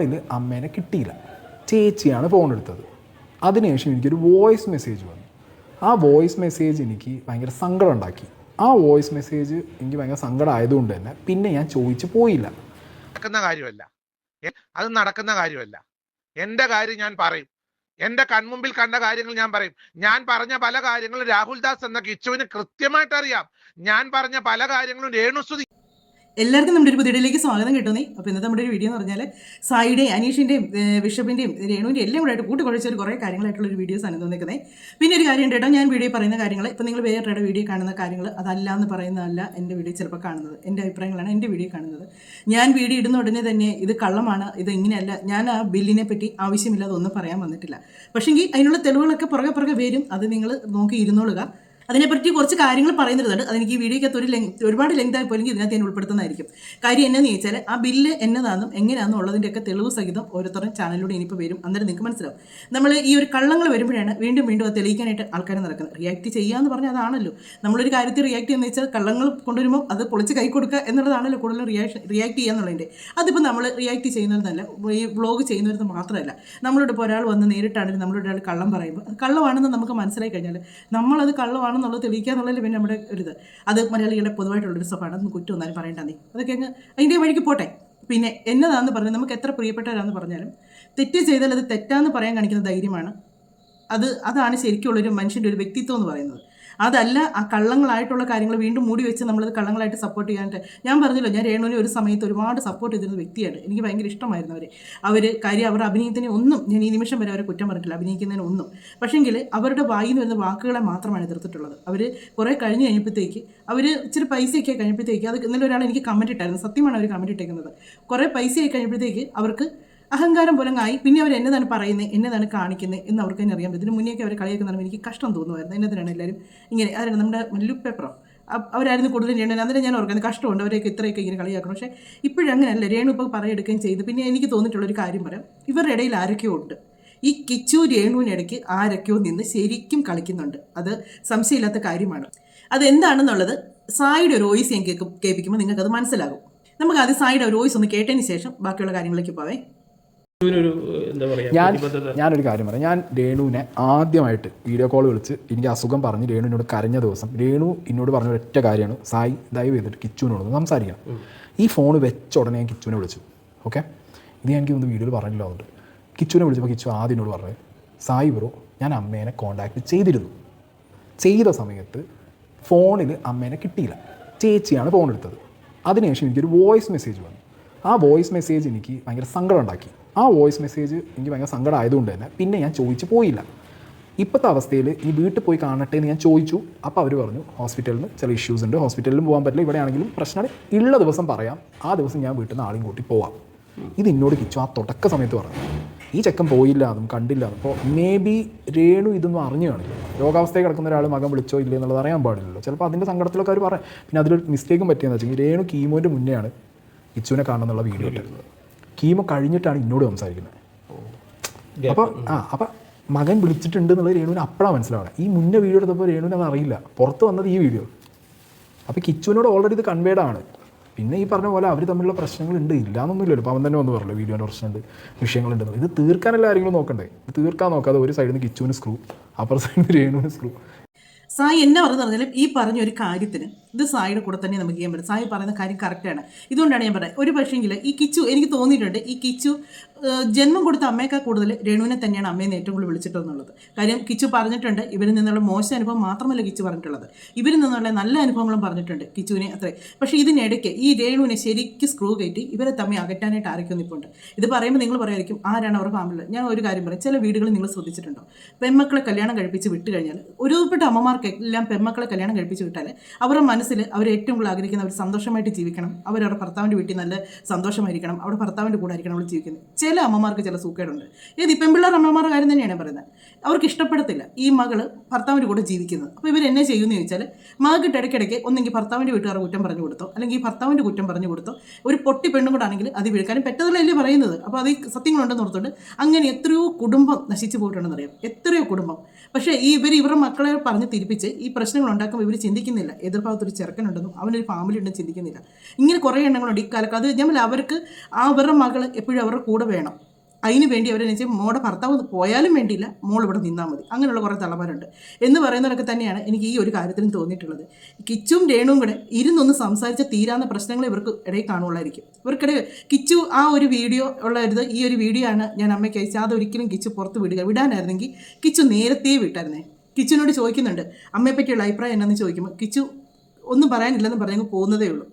ഇതിൽ അമ്മേനെ കിട്ടിയില്ല. ചേച്ചിയാണ് ഫോൺ എടുത്തത്. അതിനുശേഷം എനിക്കൊരു വോയിസ് മെസ്സേജ് വന്നു. ആ വോയിസ് മെസ്സേജ് എനിക്ക് ഭയങ്കര സങ്കടം ഉണ്ടാക്കി. ആ വോയിസ് മെസ്സേജ് എനിക്ക് ഭയങ്കര സങ്കടം ആയതുകൊണ്ട് തന്നെ പിന്നെ ഞാൻ ചോദിച്ചു പോയില്ല. നടക്കുന്ന കാര്യമല്ല, അത് നടക്കുന്ന കാര്യമല്ല. എൻ്റെ കാര്യം ഞാൻ പറയും, എൻ്റെ കൺമുമ്പിൽ കണ്ട കാര്യങ്ങൾ ഞാൻ പറയും. ഞാൻ പറഞ്ഞ പല കാര്യങ്ങളും രാഹുൽ ദാസ് എന്ന കിച്ചുവിന് കൃത്യമായിട്ട് അറിയാം. ഞാൻ പറഞ്ഞ പല കാര്യങ്ങളും രേണുസുതി. എല്ലാവർക്കും നമ്മുടെ ഒരു പുതിയയിലേക്ക് സ്വാഗതം കിട്ടുന്നേ. അപ്പോൾ ഇന്നത്തെ നമ്മുടെ ഒരു വീഡിയോ എന്ന് പറഞ്ഞാൽ സായിയുടെയും അനീഷിൻ്റെയും ബിഷപ്പിൻ്റെയും രേണുവിൻ്റെ എല്ലാം കൂടെ ആയിട്ട് കൂട്ടിക്കുഴച്ചൊരു കുറേ കാര്യങ്ങളായിട്ടുള്ള ഒരു വീഡിയോസാണ് തോന്നിക്കുന്നത്. പിന്നെ ഒരു കാര്യം കേട്ടോ, ഞാൻ വീഡിയോ പറയുന്ന കാര്യങ്ങൾ ഇപ്പോൾ നിങ്ങൾ വേറെ വീഡിയോ കാണുന്ന കാര്യങ്ങൾ അതല്ല എന്ന് പറയുന്നതല്ല എൻ്റെ വീഡിയോ ചിലപ്പോൾ കാണുന്നത്. എൻ്റെ അഭിപ്രായങ്ങളാണ് എൻ്റെ വീഡിയോ കാണുന്നത്. ഞാൻ വീഡിയോ ഇടുന്ന ഉടനെ തന്നെ ഇത് കള്ളമാണ്, ഇത് ഇങ്ങനെയല്ല, ഞാൻ ആ ബില്ലിനെ പറ്റി ആവശ്യമില്ലാതെ ഒന്നും പറയാൻ വന്നിട്ടില്ല. പക്ഷേങ്കിൽ അതിനുള്ള തെളിവുകളൊക്കെ പുറകെ വരും. അത് നിങ്ങൾ നോക്കി ഇരുന്നോളുക. അതിനെപ്പറ്റി കുറച്ച് കാര്യങ്ങൾ പറയുന്നുണ്ട്. അതെനിക്ക് ഈ വീഡിയോക്കകത്ത് ഒരുപാട് ലെങ്ത് ആയി പോലെങ്കിൽ ഇതിനകത്ത് ഞാൻ ഉൾപ്പെടുത്തുന്നതായിരിക്കും. കാര്യം എന്നാന്ന് ചോദിച്ചാൽ ആ ബില്ല് എന്നതാണെന്നും എങ്ങനെയാണെന്നുള്ളതിൻ്റെയൊക്കെ തെളിവ് സഹിതം ഓരോരുത്തരും ചാനലിലൂടെ ഇനിയിപ്പോൾ വരും. അന്നേരം നിങ്ങൾക്ക് മനസ്സിലാവും. നമ്മൾ ഈ ഒരു കള്ളങ്ങൾ വരുമ്പോഴാണ് വീണ്ടും അത് തെളിയിക്കാനായിട്ട് ആൾക്കാർ നടക്കുന്നത്. റിയാക്ട് ചെയ്യാന്ന് പറഞ്ഞാൽ അതാണല്ലോ. നമ്മളൊരു കാര്യത്തിൽ റിയാക്ട് ചെയ്യുന്ന വെച്ചാൽ കള്ളങ്ങൾ കൊണ്ടുവരുമ്പോൾ അത് പൊളിച്ച് കൈ കൊടുക്കുക എന്നുള്ളതാണല്ലോ കൂടുതലും റിയാക്ട് ചെയ്യാന്നുള്ളതിൻ്റെ. അതിപ്പോൾ നമ്മൾ റിയാക്ട് ചെയ്യുന്നതെന്നല്ല, ഈ വ്ളോഗ് ചെയ്യുന്നത് മാത്രമല്ല, നമ്മളോട് ഇപ്പോൾ ഒരാൾ വന്ന് നേരിട്ടാണെങ്കിൽ നമ്മളോട് ഒരാൾ കള്ളം പറയുമ്പോൾ അത് കള്ളമാണെന്ന് നമുക്ക് മനസ്സിലായി കഴിഞ്ഞാൽ നമ്മളത് കള്ളമാണ് എന്നുള്ളത് തെളിയിക്കുക എന്നുള്ളത് പിന്നെ നമ്മുടെ ഒരു ഇത്. അത് മലയാളികളുടെ പൊതുവായിട്ടുള്ളൊരു സ്വഭാവമാണ്. അതൊന്നും കുറ്റം ഒന്നാലും പറയേണ്ട നീ, അതൊക്കെ അങ്ങ് അതിൻ്റെ വഴിക്ക് പോട്ടെ. പിന്നെ എന്നതാണെന്ന് പറഞ്ഞാൽ നമുക്ക് എത്ര പ്രിയപ്പെട്ടവരാണെന്ന് പറഞ്ഞാലും തെറ്റ് ചെയ്താൽ അത് തെറ്റാന്ന് പറയാൻ കാണിക്കുന്ന ധൈര്യമാണ്. അതാണ് ശരിക്കുള്ളൊരു മനുഷ്യൻ്റെ ഒരു വ്യക്തിത്വം എന്ന് പറയുന്നത്. അതല്ല ആ കള്ളങ്ങളായിട്ടുള്ള കാര്യങ്ങൾ വീണ്ടും മൂടി വെച്ച് നമ്മളത് കള്ളങ്ങളായിട്ട് സപ്പോർട്ട് ചെയ്യാനായിട്ട്. ഞാൻ പറഞ്ഞല്ലോ, ഞാൻ രേണുവിനെ ഒരു സമയത്ത് ഒരുപാട് സപ്പോർട്ട് ചെയ്തിരുന്ന വ്യക്തിയാണ്. എനിക്ക് ഭയങ്കര ഇഷ്ടമായിരുന്നു അവർ കാര്യം അവരുടെ അഭിനയത്തിന് ഒന്നും ഞാൻ ഈ നിമിഷം വരെ അവരെ കുറ്റം പറഞ്ഞിട്ടില്ല, അഭിനയിക്കുന്നതിന് ഒന്നും. പക്ഷേങ്കിൽ അവരുടെ വായിൽ നിന്ന് വരുന്ന വാക്കുകളെ മാത്രമാണ് എതിർത്തിട്ടുള്ളത്. അവർ കുറേ കഴിഞ്ഞ് കഴിഞ്ഞപ്പോഴത്തേക്ക് അവർ ഇച്ചിരി പൈസയൊക്കെ കഴിഞ്ഞപ്പോഴത്തേക്ക്, അത് ഇന്നലെ ഒരാൾ എനിക്ക് കമൻറ്റ് ഇട്ടായിരുന്നു, സത്യമാണ് അവർ കമൻറ്റ് ഇട്ടേക്കുന്നത്. കുറേ പൈസയൊക്കെ കഴിഞ്ഞപ്പോഴത്തേക്ക് അവർക്ക് അഹങ്കാരം പോലങ്ങായി. പിന്നെ അവർ എന്നതാണ് പറയുന്നത്, എന്നതാണ് കാണിക്കുന്നത് എന്ന് അവർക്ക് തന്നെ അറിയാൻ പറ്റും. ഇതിന് മുന്നേയൊക്കെ അവർ കളിയാക്കുന്നതാണ് എനിക്ക് കഷ്ടം തോന്നുമായിരുന്നു. എന്നതിനാണ് എല്ലാവരും ഇങ്ങനെ, ആരാണ് നമ്മുടെ മല്ലു പേപ്പറോ അവരായിരുന്നു കൂടുതലും രേണു. അന്നേരം ഞാൻ ഓർക്കുന്നത് കഷ്ടമുണ്ട് അവരെയൊക്കെ ഇത്രയൊക്കെ ഇങ്ങനെ കളിയാക്കണം. പക്ഷേ ഇപ്പോഴങ്ങനെയല്ല. രേണു ഇപ്പോൾ പറയെടുക്കുകയും ചെയ്തു. പിന്നെ എനിക്ക് തോന്നിയിട്ടുള്ളൊരു കാര്യം പറയാം, ഇവരുടെ ഇടയിൽ ആരൊക്കെയോ ഉണ്ട്. ഈ കിച്ചു രേണുവിനിടയ്ക്ക് ആരൊക്കെയോ നിന്ന് ശരിക്കും കളിക്കുന്നുണ്ട്. അത് സംശയമില്ലാത്ത കാര്യമാണ്. അതെന്താണെന്നുള്ളത് സായിയുടെ ഒരു വോയിസ് ഞാൻ കേൾപ്പിക്കുമ്പോൾ നിങ്ങൾക്കത് മനസ്സിലാകും. നമുക്ക് ആദ്യം സായിയുടെ ഒരു വോയിസ് ഒന്ന് കേട്ടതിന് ശേഷം ബാക്കിയുള്ള കാര്യങ്ങളിലേക്ക് പോവേ. ഞാനൊരു കാര്യം പറയാം. ഞാൻ രേണുവിനെ ആദ്യമായിട്ട് വീഡിയോ കോൾ വിളിച്ച് എനിക്ക് അസുഖം പറഞ്ഞ് രേണുവിനോട് കരഞ്ഞ ദിവസം രേണു എന്നോട് പറഞ്ഞ ഒറ്റ കാര്യമാണ്, സായി ദയവ് ചെയ്തിട്ട് കിച്ചുവിനോട് സംസാരിക്കണം. ഈ ഫോൺ വെച്ച ഉടനെ ഞാൻ കിച്ചുവിനെ വിളിച്ചു. ഓക്കെ, ഇത് എനിക്ക് ഒന്ന് വീഡിയോയിൽ പറഞ്ഞില്ല. അതുകൊണ്ട് കിച്ചുവിനെ വിളിച്ചപ്പോൾ കിച്ചു ആദ്യം എന്നോട് പറഞ്ഞത്, സായി ബ്രോ ഞാൻ അമ്മേനെ കോൺടാക്ട് ചെയ്ത സമയത്ത് ഫോണിൽ അമ്മേനെ കിട്ടിയില്ല, ചേച്ചിയാണ് ഫോൺ എടുത്തത്. അതിനുശേഷം എനിക്കൊരു വോയിസ് മെസ്സേജ് വന്നു. ആ വോയിസ് മെസ്സേജ് എനിക്ക് ഭയങ്കര സങ്കടം ഉണ്ടാക്കി. ആ വോയിസ് മെസ്സേജ് എനിക്ക് ഭയങ്കര സങ്കടം ആയതുകൊണ്ട് തന്നെ പിന്നെ ഞാൻ ചോദിച്ചു പോയില്ല. ഇപ്പോഴത്തെ അവസ്ഥയിൽ ഈ വീട്ടിൽ പോയി കാണട്ടെ എന്ന് ഞാൻ ചോദിച്ചു. അപ്പോൾ അവർ പറഞ്ഞു ഹോസ്പിറ്റലിൽ ചില ഇഷ്യൂസ് ഉണ്ട്, ഹോസ്പിറ്റലിലും പോകാൻ പറ്റില്ല, ഇവിടെ ആണെങ്കിലും പ്രശ്നമാണ്, ഉള്ള ദിവസം പറയാം, ആ ദിവസം ഞാൻ വീട്ടിൽ നിന്ന് ആളെയും കൂട്ടി പോവാം. ഇത് എന്നോട് കിച്ചു ആ തുടക്ക സമയത്ത് പറഞ്ഞു. ഈ ചെക്കൻ പോയില്ല, അതും കണ്ടില്ല. അപ്പോൾ മേ ബി രേണു ഇതൊന്നും അറിഞ്ഞു കാണില്ല. രോഗാവസ്ഥയിൽ കിടക്കുന്ന ഒരാൾ മകൻ വിളിച്ചോ ഇല്ലേ എന്നുള്ളത് അറിയാൻ പാടില്ലല്ലോ. ചിലപ്പോൾ അതിൻ്റെ സങ്കടത്തിലൊക്കെ അവർ പറയാം. പിന്നെ അതിലൊരു മിസ്റ്റേക്കും പറ്റിയെന്ന് വെച്ചാൽ രേണു കീമോൻ്റെ മുന്നെയാണ് കിച്ചുവിനെ കാണുന്നുള്ള വീഡിയോ ഇട്ടിരുന്നത്. കീമോ കഴിഞ്ഞിട്ടാണ് എന്നോട് സംസാരിക്കുന്നത്. അപ്പം മകൻ വിളിച്ചിട്ടുണ്ട് എന്നുള്ളത് രേണുവിന് അപ്പോഴാണ് മനസ്സിലാവണം. ഈ മുന്നേ വീഡിയോ എടുത്തപ്പോൾ രേണുവിന് അത് അറിയില്ല, പുറത്ത് വന്നത് ഈ വീഡിയോ. അപ്പോൾ കിച്ചുവിനോട് ഓൾറെഡി ഇത് കൺവേഡ് ആണ്. പിന്നെ ഈ പറഞ്ഞ പോലെ അവർ തമ്മിലുള്ള പ്രശ്നങ്ങളുണ്ട്, ഇല്ലാന്നൊന്നുമില്ലല്ലോ. അപ്പോൾ അവൻ തന്നെ വന്ന് പറഞ്ഞു വീഡിയോൻ്റെ പ്രശ്നമുണ്ട്, വിഷയങ്ങളുണ്ടെന്ന്. ഇത് തീർക്കാനല്ല ആരെങ്കിലും നോക്കണ്ടേ? ഇത് തീർക്കാൻ നോക്കാതെ ഒരു സൈഡിൽ നിന്ന് കിച്ചുവിന് സ്ക്രൂ, അപ്പുറത്തെ സൈഡിൽ നിന്ന് രേണുവിന് സ്ക്രൂ. സായി എന്നെ പറഞ്ഞാലും ഈ പറഞ്ഞ ഒരു കാര്യത്തിന് ഇത് സായിയുടെ കൂടെ തന്നെ നമുക്ക് ചെയ്യാൻ പറ്റും. സായി പറയുന്ന കാര്യം കറക്റ്റാണ്. ഇതുകൊണ്ടാണ് ഞാൻ പറയുന്നത്. ഒരു പക്ഷേങ്കിൽ ഈ കിച്ചു, എനിക്ക് തോന്നിയിട്ടുണ്ട് ഈ കിച്ചു ജന്മം കൊടുത്ത അമ്മയേക്കാൾ കൂടുതൽ രേണുവിനെ തന്നെയാണ് അമ്മയെന്ന് ഏറ്റവും കൂടുതൽ വിളിച്ചിട്ടെന്നുള്ളത്. കാര്യം കിച്ചു പറഞ്ഞിട്ടുണ്ട് ഇവരിൽ നിന്നുള്ള മോശം അനുഭവം മാത്രമല്ല കിച്ചു പറഞ്ഞിട്ടുള്ളത്, ഇവരിൽ നിന്നുള്ള നല്ല അനുഭവങ്ങളും പറഞ്ഞിട്ടുണ്ട് കിച്ചുവിനെ അത്രേ. പക്ഷേ ഇതിനിടയ്ക്ക് ഈ രേണുവിനെ ശരിക്കും സ്ക്രൂ കയറ്റി ഇവരെ തമ്മിൽ അകറ്റാനായിട്ട് ആരൊക്കെ നിൽപ്പുണ്ട്. ഇത് പറയുമ്പോൾ നിങ്ങൾ പറയായിരിക്കും ആരാണ് അവർ ഫാമിലി. ഞാൻ ഒരു കാര്യം പറയാം, ചില വീടുകൾ നിങ്ങൾ ശ്രദ്ധിച്ചിട്ടുണ്ടോ, പെൺമക്കളെ കല്യാണം കഴിപ്പിച്ച് വിട്ട് കഴിഞ്ഞാൽ ഒരുപാട് അമ്മമാർക്കെല്ലാം പെൺമക്കളെ കല്യാണം കഴിപ്പിച്ച് വിട്ടാൽ അവരുടെ മനസ്സിൽ അവർ ഏറ്റവും കൂടുതൽ ആഗ്രഹിക്കുന്ന അവർ സന്തോഷമായിട്ട് ജീവിക്കണം, അവരവരുടെ ഭർത്താവിൻ്റെ വീട്ടിൽ നല്ല സന്തോഷമായിരിക്കണം, അവിടെ ഭർത്താവിൻ്റെ കൂടെ ആയിരിക്കണം അവർ ജീവിക്കുന്നത്. ചില അമ്മമാർക്ക് ചില സൂക്കേടുണ്ട്. ഏത് ഈ പെൺപിള്ളേർ അമ്മമാരുടെ കാര്യം തന്നെയാണ് പറയുന്നത്. അവർക്ക് ഇഷ്ടപ്പെടത്തില്ല ഈ മകൾ ഭർത്താവിൻ്റെ കൂടെ ജീവിക്കുന്നത്. അപ്പോൾ ഇവർ എന്നെ ചെയ്യുമെന്ന് ചോദിച്ചാൽ മകൾക്ക് ഇടയ്ക്കിടയ്ക്ക് ഒന്നെങ്കിൽ ഭർത്താവിൻ്റെ വീട്ടുകാർ കുറ്റം പറഞ്ഞു കൊടുത്തോ, അല്ലെങ്കിൽ ഭർത്താവിൻ്റെ കുറ്റം പറഞ്ഞു കൊടുത്തോ, ഒരു പൊട്ടി പെണ്ണും കൂടെ ആണെങ്കിൽ അത് വീഴ്ക്കാനും പറ്റത്തില്ലല്ലേ പറയുന്നത്. അപ്പോൾ അത് സത്യങ്ങളുണ്ടെന്ന് ഓർത്തുകൊണ്ട് അങ്ങനെ എത്രയോ കുടുംബം നശിച്ചു പോയിട്ടുണ്ടെന്നറിയാം, എത്രയോ കുടുംബം. പക്ഷേ ഇവരുടെ മക്കളെ പറഞ്ഞ് തിരിപ്പിച്ച് ഈ പ്രശ്നങ്ങൾ ഉണ്ടാക്കുമ്പോൾ ഇവർ ചിന്തിക്കുന്നില്ല, എതിർഭാഗത്തൊരു ഒരു ചെറുക്കനുണ്ടെന്നും അവനൊരു ഫാമിലി ഉണ്ടെന്ന് ചിന്തിക്കുന്നില്ല. ഇങ്ങനെ കുറേ എണ്ണങ്ങളുണ്ട് ഈ കാലത്ത്. അത് ഞാൻ അവർക്ക് അവരുടെ മകൾ എപ്പോഴും അവരുടെ കൂടെ വേണം. അതിന് വേണ്ടി അവരെന്ന് വെച്ചാൽ മോളുടെ ഭർത്താവ് പോയാലും വേണ്ടിയില്ല, മോൾ ഇവിടെ നിന്നാൽ മതി, അങ്ങനെയുള്ള കുറേ തള്ളമാരുണ്ട് എന്ന് പറയുന്നവരൊക്കെ തന്നെയാണ് എനിക്ക് ഈ ഒരു കാര്യത്തിലും തോന്നിയിട്ടുള്ളത്. കിച്ചും രേണുവും കൂടെ ഇരുന്നൊന്ന് സംസാരിച്ച് തീരാവുന്ന പ്രശ്നങ്ങൾ ഇവർക്ക് ഇടയിൽ കാണുള്ളായിരിക്കും. ഇവർക്കിടയിൽ കിച്ചു ആ ഒരു വീഡിയോ ഉള്ളത്, ഈ ഒരു വീഡിയോ ആണ് ഞാൻ അമ്മയ്ക്ക് അയച്ചത്, അതൊരിക്കലും കിച്ചു പുറത്ത് വിടാനായിരുന്നെങ്കിൽ കിച്ചു നേരത്തെ വിട്ടായിരുന്നേ. കിച്ചുവിനോട് ചോദിക്കുന്നുണ്ട് അമ്മയെ പറ്റിയുള്ള അഭിപ്രായം എന്നാന്ന് ചോദിക്കുമ്പോൾ കിച്ചു ഒന്നും പറയാനില്ലെന്ന് പറഞ്ഞങ്ങ് പോകുന്നതേ ഉള്ളൂ.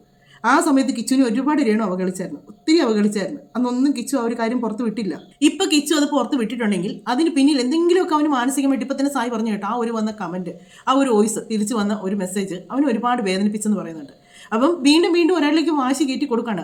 ആ സമയത്ത് കിച്ചുവിനെ ഒരുപാട് രേണു അവഗണിച്ചായിരുന്നു, ഒത്തിരി അവഗണിച്ചായിരുന്നു. അന്നൊന്നും കിച്ചു ആ ഒരു കാര്യം പുറത്ത് വിട്ടില്ല. ഇപ്പം കിച്ചു അത് പുറത്ത് വിട്ടിട്ടുണ്ടെങ്കിൽ അതിന് പിന്നിൽ എന്തെങ്കിലുമൊക്കെ അവന് മാനസികമായിട്ട് ഇപ്പം തന്നെ സായി പറഞ്ഞു കേട്ടോ, ആ ഒരു വന്ന കമൻറ്റ്, ആ ഒരു വോയിസ്, തിരിച്ചു വന്ന ഒരു മെസ്സേജ് അവന് ഒരുപാട് വേദനിപ്പിച്ചെന്ന് പറയുന്നുണ്ട്. അപ്പം വീണ്ടും വീണ്ടും ഒരാളിലേക്ക് വാശി കയറ്റി കൊടുക്കാണ്.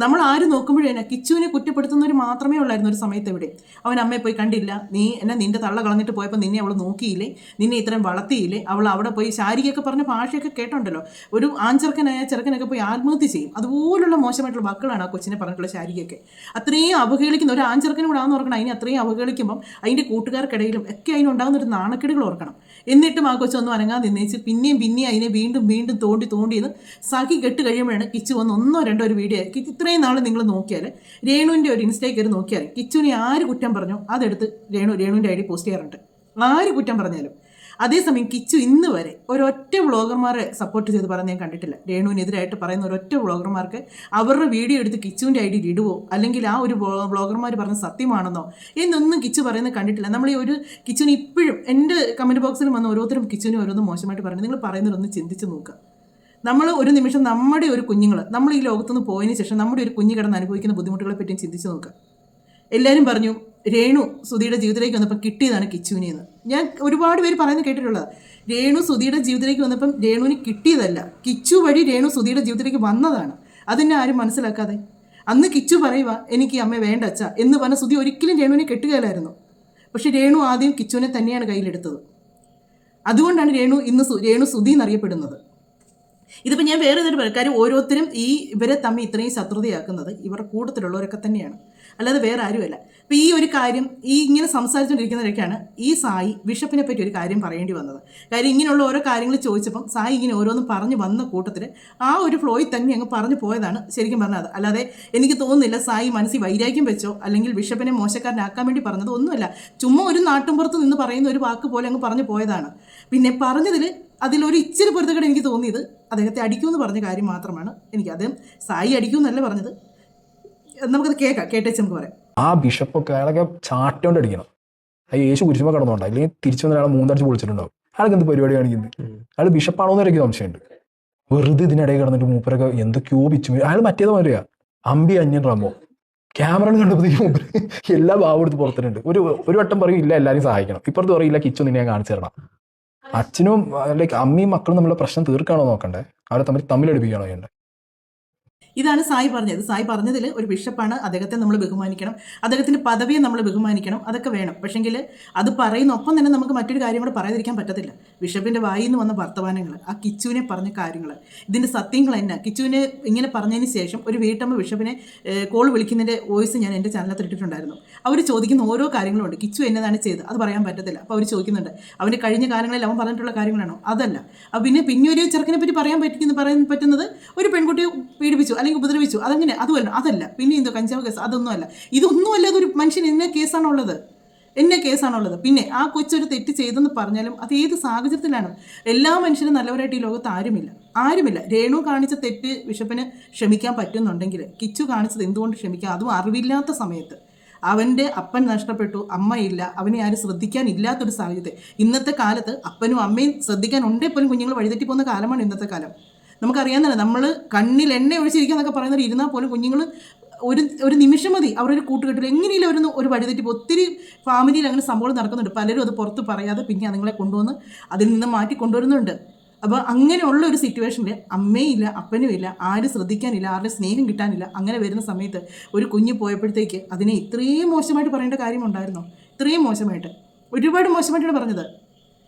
നമ്മൾ ആരും നോക്കുമ്പോഴേ കിച്ചുവിനെ കുറ്റപ്പെടുത്തുന്നവർ മാത്രമേ ഉള്ളായിരുന്നു ഒരു സമയത്ത്. എവിടെ അവൻ അമ്മയെ പോയി കണ്ടില്ല, നീ എന്നെ നിന്റെ തള്ള കളഞ്ഞിട്ട് പോയപ്പോൾ നിന്നെ അവൾ നോക്കിയില്ലേ, നിന്നെ ഇത്രയും വളർത്തിയില്ലേ, അവൾ അവിടെ പോയി ശാരികയൊക്കെ പറഞ്ഞ ഭാഷയൊക്കെ കേട്ടോണ്ടല്ലോ. ഒരു ആൺചെറുക്കനായ ചെറുക്കനൊക്കെ പോയി ആത്മഹത്യ ചെയ്യും, അതുപോലുള്ള മോശമായിട്ടുള്ള വാക്കുകളാണ് ആ കൊച്ചിനെ പറഞ്ഞിട്ടുള്ള ശാരികയൊക്കെ. അത്രയും അവഹേളിക്കുന്ന ഒരു ആൺചെറുക്കനും കൂടെ ആണെന്ന് ഓർക്കണം. അതിനെ അത്രയും അവഹേളിക്കുമ്പം അതിൻ്റെ കൂട്ടുകാർക്കിടയിലും ഒക്കെ അതിനുണ്ടാകുന്ന ഒരു നാണക്കേടുകൾ ഓർക്കണം. എന്നിട്ടും ആ കൊച്ചൊന്നും അനങ്ങാൻ നിന്നേച്ച് പിന്നെയും അതിനെ വീണ്ടും വീണ്ടും തോണ്ടിയത് സഖി കെട്ട് കഴിയുമ്പോഴാണ് കിച്ചു വന്ന് 1-2 ഒരു വീഡിയോ. ഇത്രയും നാൾ നിങ്ങൾ നോക്കിയാൽ രേണുവിൻ്റെ ഒരു ഇൻസ്റ്റയിൽ കയറി നോക്കിയാൽ കിച്ചുവിനെ ആര് കുറ്റം പറഞ്ഞോ അതെടുത്ത് രേണുവിൻ്റെ ID പോസ്റ്റ് ചെയ്യാറുണ്ട്, ആര് കുറ്റം പറഞ്ഞാലും. അതേസമയം കിച്ചു ഇന്ന് വരെ ഒരൊറ്റ വ്ളോഗർമാരെ സപ്പോർട്ട് ചെയ്ത് പറഞ്ഞ് ഞാൻ കണ്ടിട്ടില്ല. രേണുവിനെതിരായിട്ട് പറയുന്ന ഒരൊറ്റ വ്ളോഗർമാർക്ക് അവരുടെ വീഡിയോ എടുത്ത് കിച്ചുവിൻ്റെ ID ഇടുവോ അല്ലെങ്കിൽ ആ ഒരു വ്ളോഗർമാർ പറഞ്ഞ സത്യമാണെന്നോ എന്നൊന്നും കിച്ചു പറയുന്നത് കണ്ടിട്ടില്ല. നമ്മൾ ഈ ഒരു കിച്ചുവിന് ഇപ്പോഴും എൻ്റെ കമൻറ്റ് ബോക്സിൽ വന്ന് ഓരോരുത്തരും കിച്ചുവിനെ ഓരോന്നും മോശമായിട്ട് പറയുന്നത് നിങ്ങൾ പറയുന്നതൊന്ന് ചിന്തിച്ച് നോക്കുക. നമ്മൾ ഒരു നിമിഷം നമ്മുടെ ഒരു കുഞ്ഞുങ്ങൾ നമ്മൾ ഈ ലോകത്തുനിന്ന് പോയതിന് ശേഷം നമ്മുടെ ഒരു കുഞ്ഞ് കിടന്ന് അനുഭവിക്കുന്ന ബുദ്ധിമുട്ടുകളെ പറ്റിയും ചിന്തിച്ച് നോക്കുക. എല്ലാവരും പറഞ്ഞു രേണു സുധിയുടെ ജീവിതത്തിലേക്ക് വന്നപ്പോൾ കിട്ടിയതാണ് കിച്ചുവിനെന്ന്. ഞാൻ ഒരുപാട് പേര് പറയുന്നത് കേട്ടിട്ടുള്ളത്. രേണു സുധിയുടെ ജീവിതത്തിലേക്ക് വന്നപ്പം രേണുവിന് കിട്ടിയതല്ല, കിച്ചു വഴി രേണു സുധിയുടെ ജീവിതത്തിലേക്ക് വന്നതാണ്. അതിനെ ആരും മനസ്സിലാക്കാതെ അന്ന് കിച്ചു പറയുക എനിക്ക് അമ്മ വേണ്ട അച്ഛ എന്ന് പറഞ്ഞ സുധി ഒരിക്കലും രേണുവിനെ കെട്ടുകയില്ലായിരുന്നു. പക്ഷെ രേണു ആദ്യം കിച്ചുവിനെ തന്നെയാണ് കയ്യിലെടുത്തത്. അതുകൊണ്ടാണ് രേണു സുധി എന്നറിയപ്പെടുന്നത്. ഇതിപ്പോൾ ഞാൻ വേറെ ഏതൊരു കാര്യം, ഓരോരുത്തരും ഇവരെ തമ്മിൽ ഇത്രയും ശത്രുതയാക്കുന്നത് ഇവരുടെ കൂട്ടത്തിലുള്ളവരൊക്കെ തന്നെയാണ്, അല്ലാതെ വേറെ ആരുമല്ല. അപ്പോൾ ഈ ഒരു കാര്യം ഇങ്ങനെ സംസാരിച്ചുകൊണ്ടിരിക്കുന്നവരൊക്കെയാണ് ഈ സായി ബിഷപ്പിനെ പറ്റി ഒരു കാര്യം പറയേണ്ടി വന്നത്. കാര്യം ഇങ്ങനെയുള്ള ഓരോ കാര്യങ്ങൾ ചോദിച്ചപ്പം സായി ഇങ്ങനെ ഓരോന്നും പറഞ്ഞു വന്ന കൂട്ടത്തിൽ ആ ഒരു ഫ്ലോയിൽ തന്നെ അങ്ങ് പറഞ്ഞു പോയതാണ് ശരിക്കും പറഞ്ഞത്. അല്ലാതെ എനിക്ക് തോന്നുന്നില്ല സായി മനസ്സിൽ വൈരാഗ്യം വെച്ചോ അല്ലെങ്കിൽ ബിഷപ്പിനെ മോശക്കാരനാക്കാൻ വേണ്ടി പറഞ്ഞത് ഒന്നുമല്ല. ചുമ്മാ ഒരു നാട്ടുമ്പുറത്ത് നിന്ന് പറയുന്ന ഒരു വാക്ക് പോലെ അങ്ങ് പറഞ്ഞു പോയതാണ്. പിന്നെ പറഞ്ഞതിൽ അതിലൊരു ഇച്ചിരി പൊരുത്തക്കേട് എനിക്ക് തോന്നിയത് അദ്ദേഹത്തെ അടിക്കുമെന്ന് പറഞ്ഞ കാര്യം മാത്രമാണ്. എനിക്ക് അദ്ദേഹം സായി അടിക്കുമെന്നല്ല പറഞ്ഞത്. നമുക്കത് കേട്ടേച്ച് നമുക്ക് പറയാം. ആ ബിഷപ്പൊക്കെ അയാളൊക്കെ ചാട്ടോണ്ട് അടിക്കണം. ആ യേശു കുരിശുമ്പോൾ കിടന്നുണ്ടോ അല്ലെങ്കിൽ തിരിച്ചു വന്ന അയാളെ മൂന്നടിച്ച് പൊളിച്ചിട്ടുണ്ടാവും. അയാൾക്ക് എന്ത് പരിപാടി കാണിക്കുന്നത്? അയാൾ ബിഷപ്പാണോ എന്ന് എനിക്ക് സംശയമുണ്ട്. വെറുതെ ഇതിനിടയിൽ കിടന്നിട്ട് മൂപ്പരൊക്കെ എന്തൊക്കെയോ പിച്ചു. അയാൾ മറ്റേത് പറയുക അമ്പി അന്യൻ റമോ ക്യാമറ കണ്ടപ്പോഴത്തേക്ക് മൂപ്പര് എല്ലാ ഭാവം എടുത്ത് പുറത്തിട്ടുണ്ട്. ഒരു വട്ടം പറയും ഇല്ല എല്ലാവരും സഹായിക്കണം, ഇപ്പുറത്ത് പറയില്ല കിച്ചു നിന്നെ ഞാൻ കാണിച്ചു തരണം. അച്ഛനും ലൈക്ക് അമ്മയും മക്കളും തമ്മിലുള്ള പ്രശ്നം തീർക്കാണോ നോക്കണ്ടേ, അവരെ തമ്മിലടിപ്പിക്കണോ ചെയ്യണ്ടേ? ഇതാണ് സായി പറഞ്ഞത്. സായി പറഞ്ഞതിൽ ഒരു ബിഷപ്പാണ്, അദ്ദേഹത്തെ നമ്മൾ ബഹുമാനിക്കണം, അദ്ദേഹത്തിൻ്റെ പദവിയെ നമ്മൾ ബഹുമാനിക്കണം, അതൊക്കെ വേണം. പക്ഷെങ്കിൽ അത് പറയുന്ന ഒപ്പം തന്നെ നമുക്ക് മറ്റൊരു കാര്യം കൂടെ പറയാതിരിക്കാൻ പറ്റത്തില്ല. ബിഷപ്പിൻ്റെ വായിൽ നിന്ന് വന്ന വർത്തമാനങ്ങൾ, ആ കിച്ചുവിനെ പറഞ്ഞ കാര്യങ്ങൾ, ഇതിൻ്റെ സത്യങ്ങൾ എന്നാ, കിച്ചുവിനെ ഇങ്ങനെ പറഞ്ഞതിന് ശേഷം ഒരു വീട്ടമ്മ ബിഷപ്പിനെ കോൾ വിളിക്കുന്നതിൻ്റെ വോയിസ് ഞാൻ എൻ്റെ ചാനലിൽ ഇട്ടിട്ടുണ്ടായിരുന്നു. അവർ ചോദിക്കുന്ന ഓരോ കാര്യങ്ങളുണ്ട്. കിച്ചു എന്നതാണ് ചെയ്തത് അത് പറയാൻ പറ്റത്തില്ല. അപ്പോൾ അവർ ചോദിക്കുന്നുണ്ട് അവൻ്റെ കഴിഞ്ഞ കാലങ്ങളിൽ അവൻ പറഞ്ഞിട്ടുള്ള കാര്യങ്ങളാണോ? അതല്ല. പിന്നെ ഒരു ചെറുക്കനെ പറ്റി പറയാൻ പറ്റുന്നത് ഒരു പെൺകുട്ടിയെ പീഡിപ്പിച്ചു അല്ലെങ്കിൽ ഉപദ്രവിച്ചു, അതങ്ങനെ അതല്ല. പിന്നെ എന്തോ കഞ്ചാവ് കേസ്, അതൊന്നുമല്ല. ഇതൊന്നുമല്ല, അതൊരു മനുഷ്യൻ എന്നെ കേസാണുള്ളത്. പിന്നെ ആ കൊച്ചൊരു തെറ്റ് ചെയ്തെന്ന് പറഞ്ഞാലും അത് ഏത് സാഹചര്യത്തിലാണ്? എല്ലാ മനുഷ്യരും നല്ലവരായിട്ട് ഈ ലോകത്ത് ആരുമില്ല. രേണു കാണിച്ച തെറ്റ് ബിഷപ്പിന് ക്ഷമിക്കാൻ പറ്റുന്നുണ്ടെങ്കിൽ കിച്ചു കാണിച്ചത് എന്തുകൊണ്ട് ക്ഷമിക്കാം? അതും അറിവില്ലാത്ത സമയത്ത്. അവൻ്റെ അപ്പൻ നഷ്ടപ്പെട്ടു, അമ്മയില്ല, അവനെ ആരും ശ്രദ്ധിക്കാനില്ലാത്തൊരു സാഹചര്യത്തെ. ഇന്നത്തെ കാലത്ത് അപ്പനും അമ്മയും ശ്രദ്ധിക്കാൻ ഉണ്ടെപ്പോലും കുഞ്ഞുങ്ങൾ വഴിതെറ്റി പോകുന്ന കാലമാണ് ഇന്നത്തെ കാലം. നമുക്കറിയാവുന്നതാണ്. നമ്മൾ കണ്ണിൽ എണ്ണ ഒഴിച്ചിരിക്കുക എന്നൊക്കെ പറയുന്നവർ ഇരുന്നാൽ പോലും കുഞ്ഞുങ്ങൾ ഒരു നിമിഷം മതി അവരൊരു കൂട്ടുകെട്ടിൽ എങ്ങനെയും അവരൊന്ന് ഒരു വഴിതെറ്റിപ്പോൾ ഒത്തിരി ഫാമിലിയിൽ അങ്ങനെ സംഭവം നടക്കുന്നുണ്ട്. പലരും അത് പുറത്ത് പറയാതെ പിന്നെ അതുങ്ങളെ കൊണ്ടുവന്ന് അതിൽ നിന്ന് മാറ്റി കൊണ്ടുവരുന്നുണ്ട്. അപ്പോൾ അങ്ങനെയുള്ള ഒരു സിറ്റുവേഷനിൽ അമ്മയില്ല, അപ്പനുമില്ല, ആരും ശ്രദ്ധിക്കാനില്ല, ആരുടെ സ്നേഹം കിട്ടാനില്ല. അങ്ങനെ വരുന്ന സമയത്ത് ഒരു കുഞ്ഞ് പോയപ്പോഴത്തേക്ക് അതിനെ ഇത്രയും മോശമായിട്ട് പറയേണ്ട കാര്യമുണ്ടായിരുന്നോ? ഇത്രയും മോശമായിട്ട്, ഒരുപാട് മോശമായിട്ടാണ് പറഞ്ഞത്.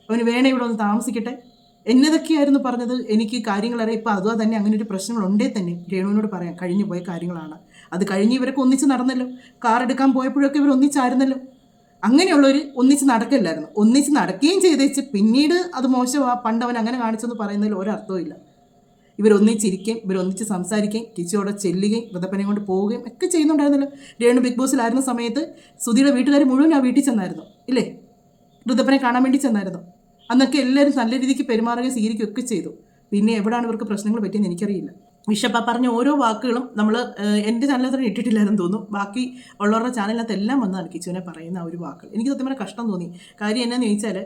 അവന് വേണേ ഇവിടെ ഒന്ന് താമസിക്കട്ടെ എന്നതൊക്കെയായിരുന്നു പറഞ്ഞത്. എനിക്ക് കാര്യങ്ങളറിയാം. ഇപ്പോൾ അതുപോലെ തന്നെ അങ്ങനെ ഒരു പ്രശ്നങ്ങളുണ്ടേ തന്നെ രേണുവിനോട് പറയാം, കഴിഞ്ഞു പോയ കാര്യങ്ങളാണ്. അത് കഴിഞ്ഞ് ഇവരൊക്കെ ഒന്നിച്ച് നടന്നല്ലോ. കാർ എടുക്കാൻ പോയപ്പോഴൊക്കെ ഇവർ ഒന്നിച്ചായിരുന്നല്ലോ. അങ്ങനെയുള്ളവർ ഒന്നിച്ച് നടക്കില്ലായിരുന്നു. ഒന്നിച്ച് നടക്കുകയും ചെയ്തേച്ച് പിന്നീട് അത് മോശമാണ്, പണ്ട് അവൻ അങ്ങനെ കാണിച്ചെന്ന് പറയുന്നതിൽ ഒരർത്ഥവും ഇല്ല. ഇവരൊന്നിച്ചിരിക്കുകയും ഇവരൊന്നിച്ച് സംസാരിക്കുകയും കിച്ചുവിടെ ചെല്ലുകയും ഋതപ്പനെ കൊണ്ട് പോവുകയും ഒക്കെ ചെയ്യുന്നുണ്ടായിരുന്നല്ലോ. രേണു ബിഗ് ബോസിലായിരുന്ന സമയത്ത് സുധിയുടെ വീട്ടുകാർ മുഴുവൻ ആ വീട്ടിൽ ചെന്നായിരുന്നു ഇല്ലേ, ഋതപ്പനെ കാണാൻ വേണ്ടി ചെന്നായിരുന്നു. അന്നൊക്കെ എല്ലാവരും നല്ല രീതിക്ക് പെരുമാറുകയും സ്വീകരിക്കുകയും ഒക്കെ ചെയ്തു. പിന്നെ എവിടെയാണ് ഇവർക്ക് പ്രശ്നങ്ങൾ പറ്റിയെന്ന് എനിക്കറിയില്ല. വിഷപ്പ പറഞ്ഞ ഓരോ വാക്കുകളും നമ്മൾ എൻ്റെ ചാനലിനകത്ത് ഇട്ടിട്ടില്ലായിരുന്നു തോന്നുന്നു, ബാക്കി ഉള്ളവരുടെ ചാനലിനകത്ത് എല്ലാം വന്നതാണ് കിച്ചുവിനെ പറയുന്ന ആ ഒരു വാക്കുകൾ. എനിക്ക് സത്യം പറഞ്ഞാൽ കഷ്ടം തോന്നി. കാര്യം എന്നാന്ന് ചോദിച്ചാൽ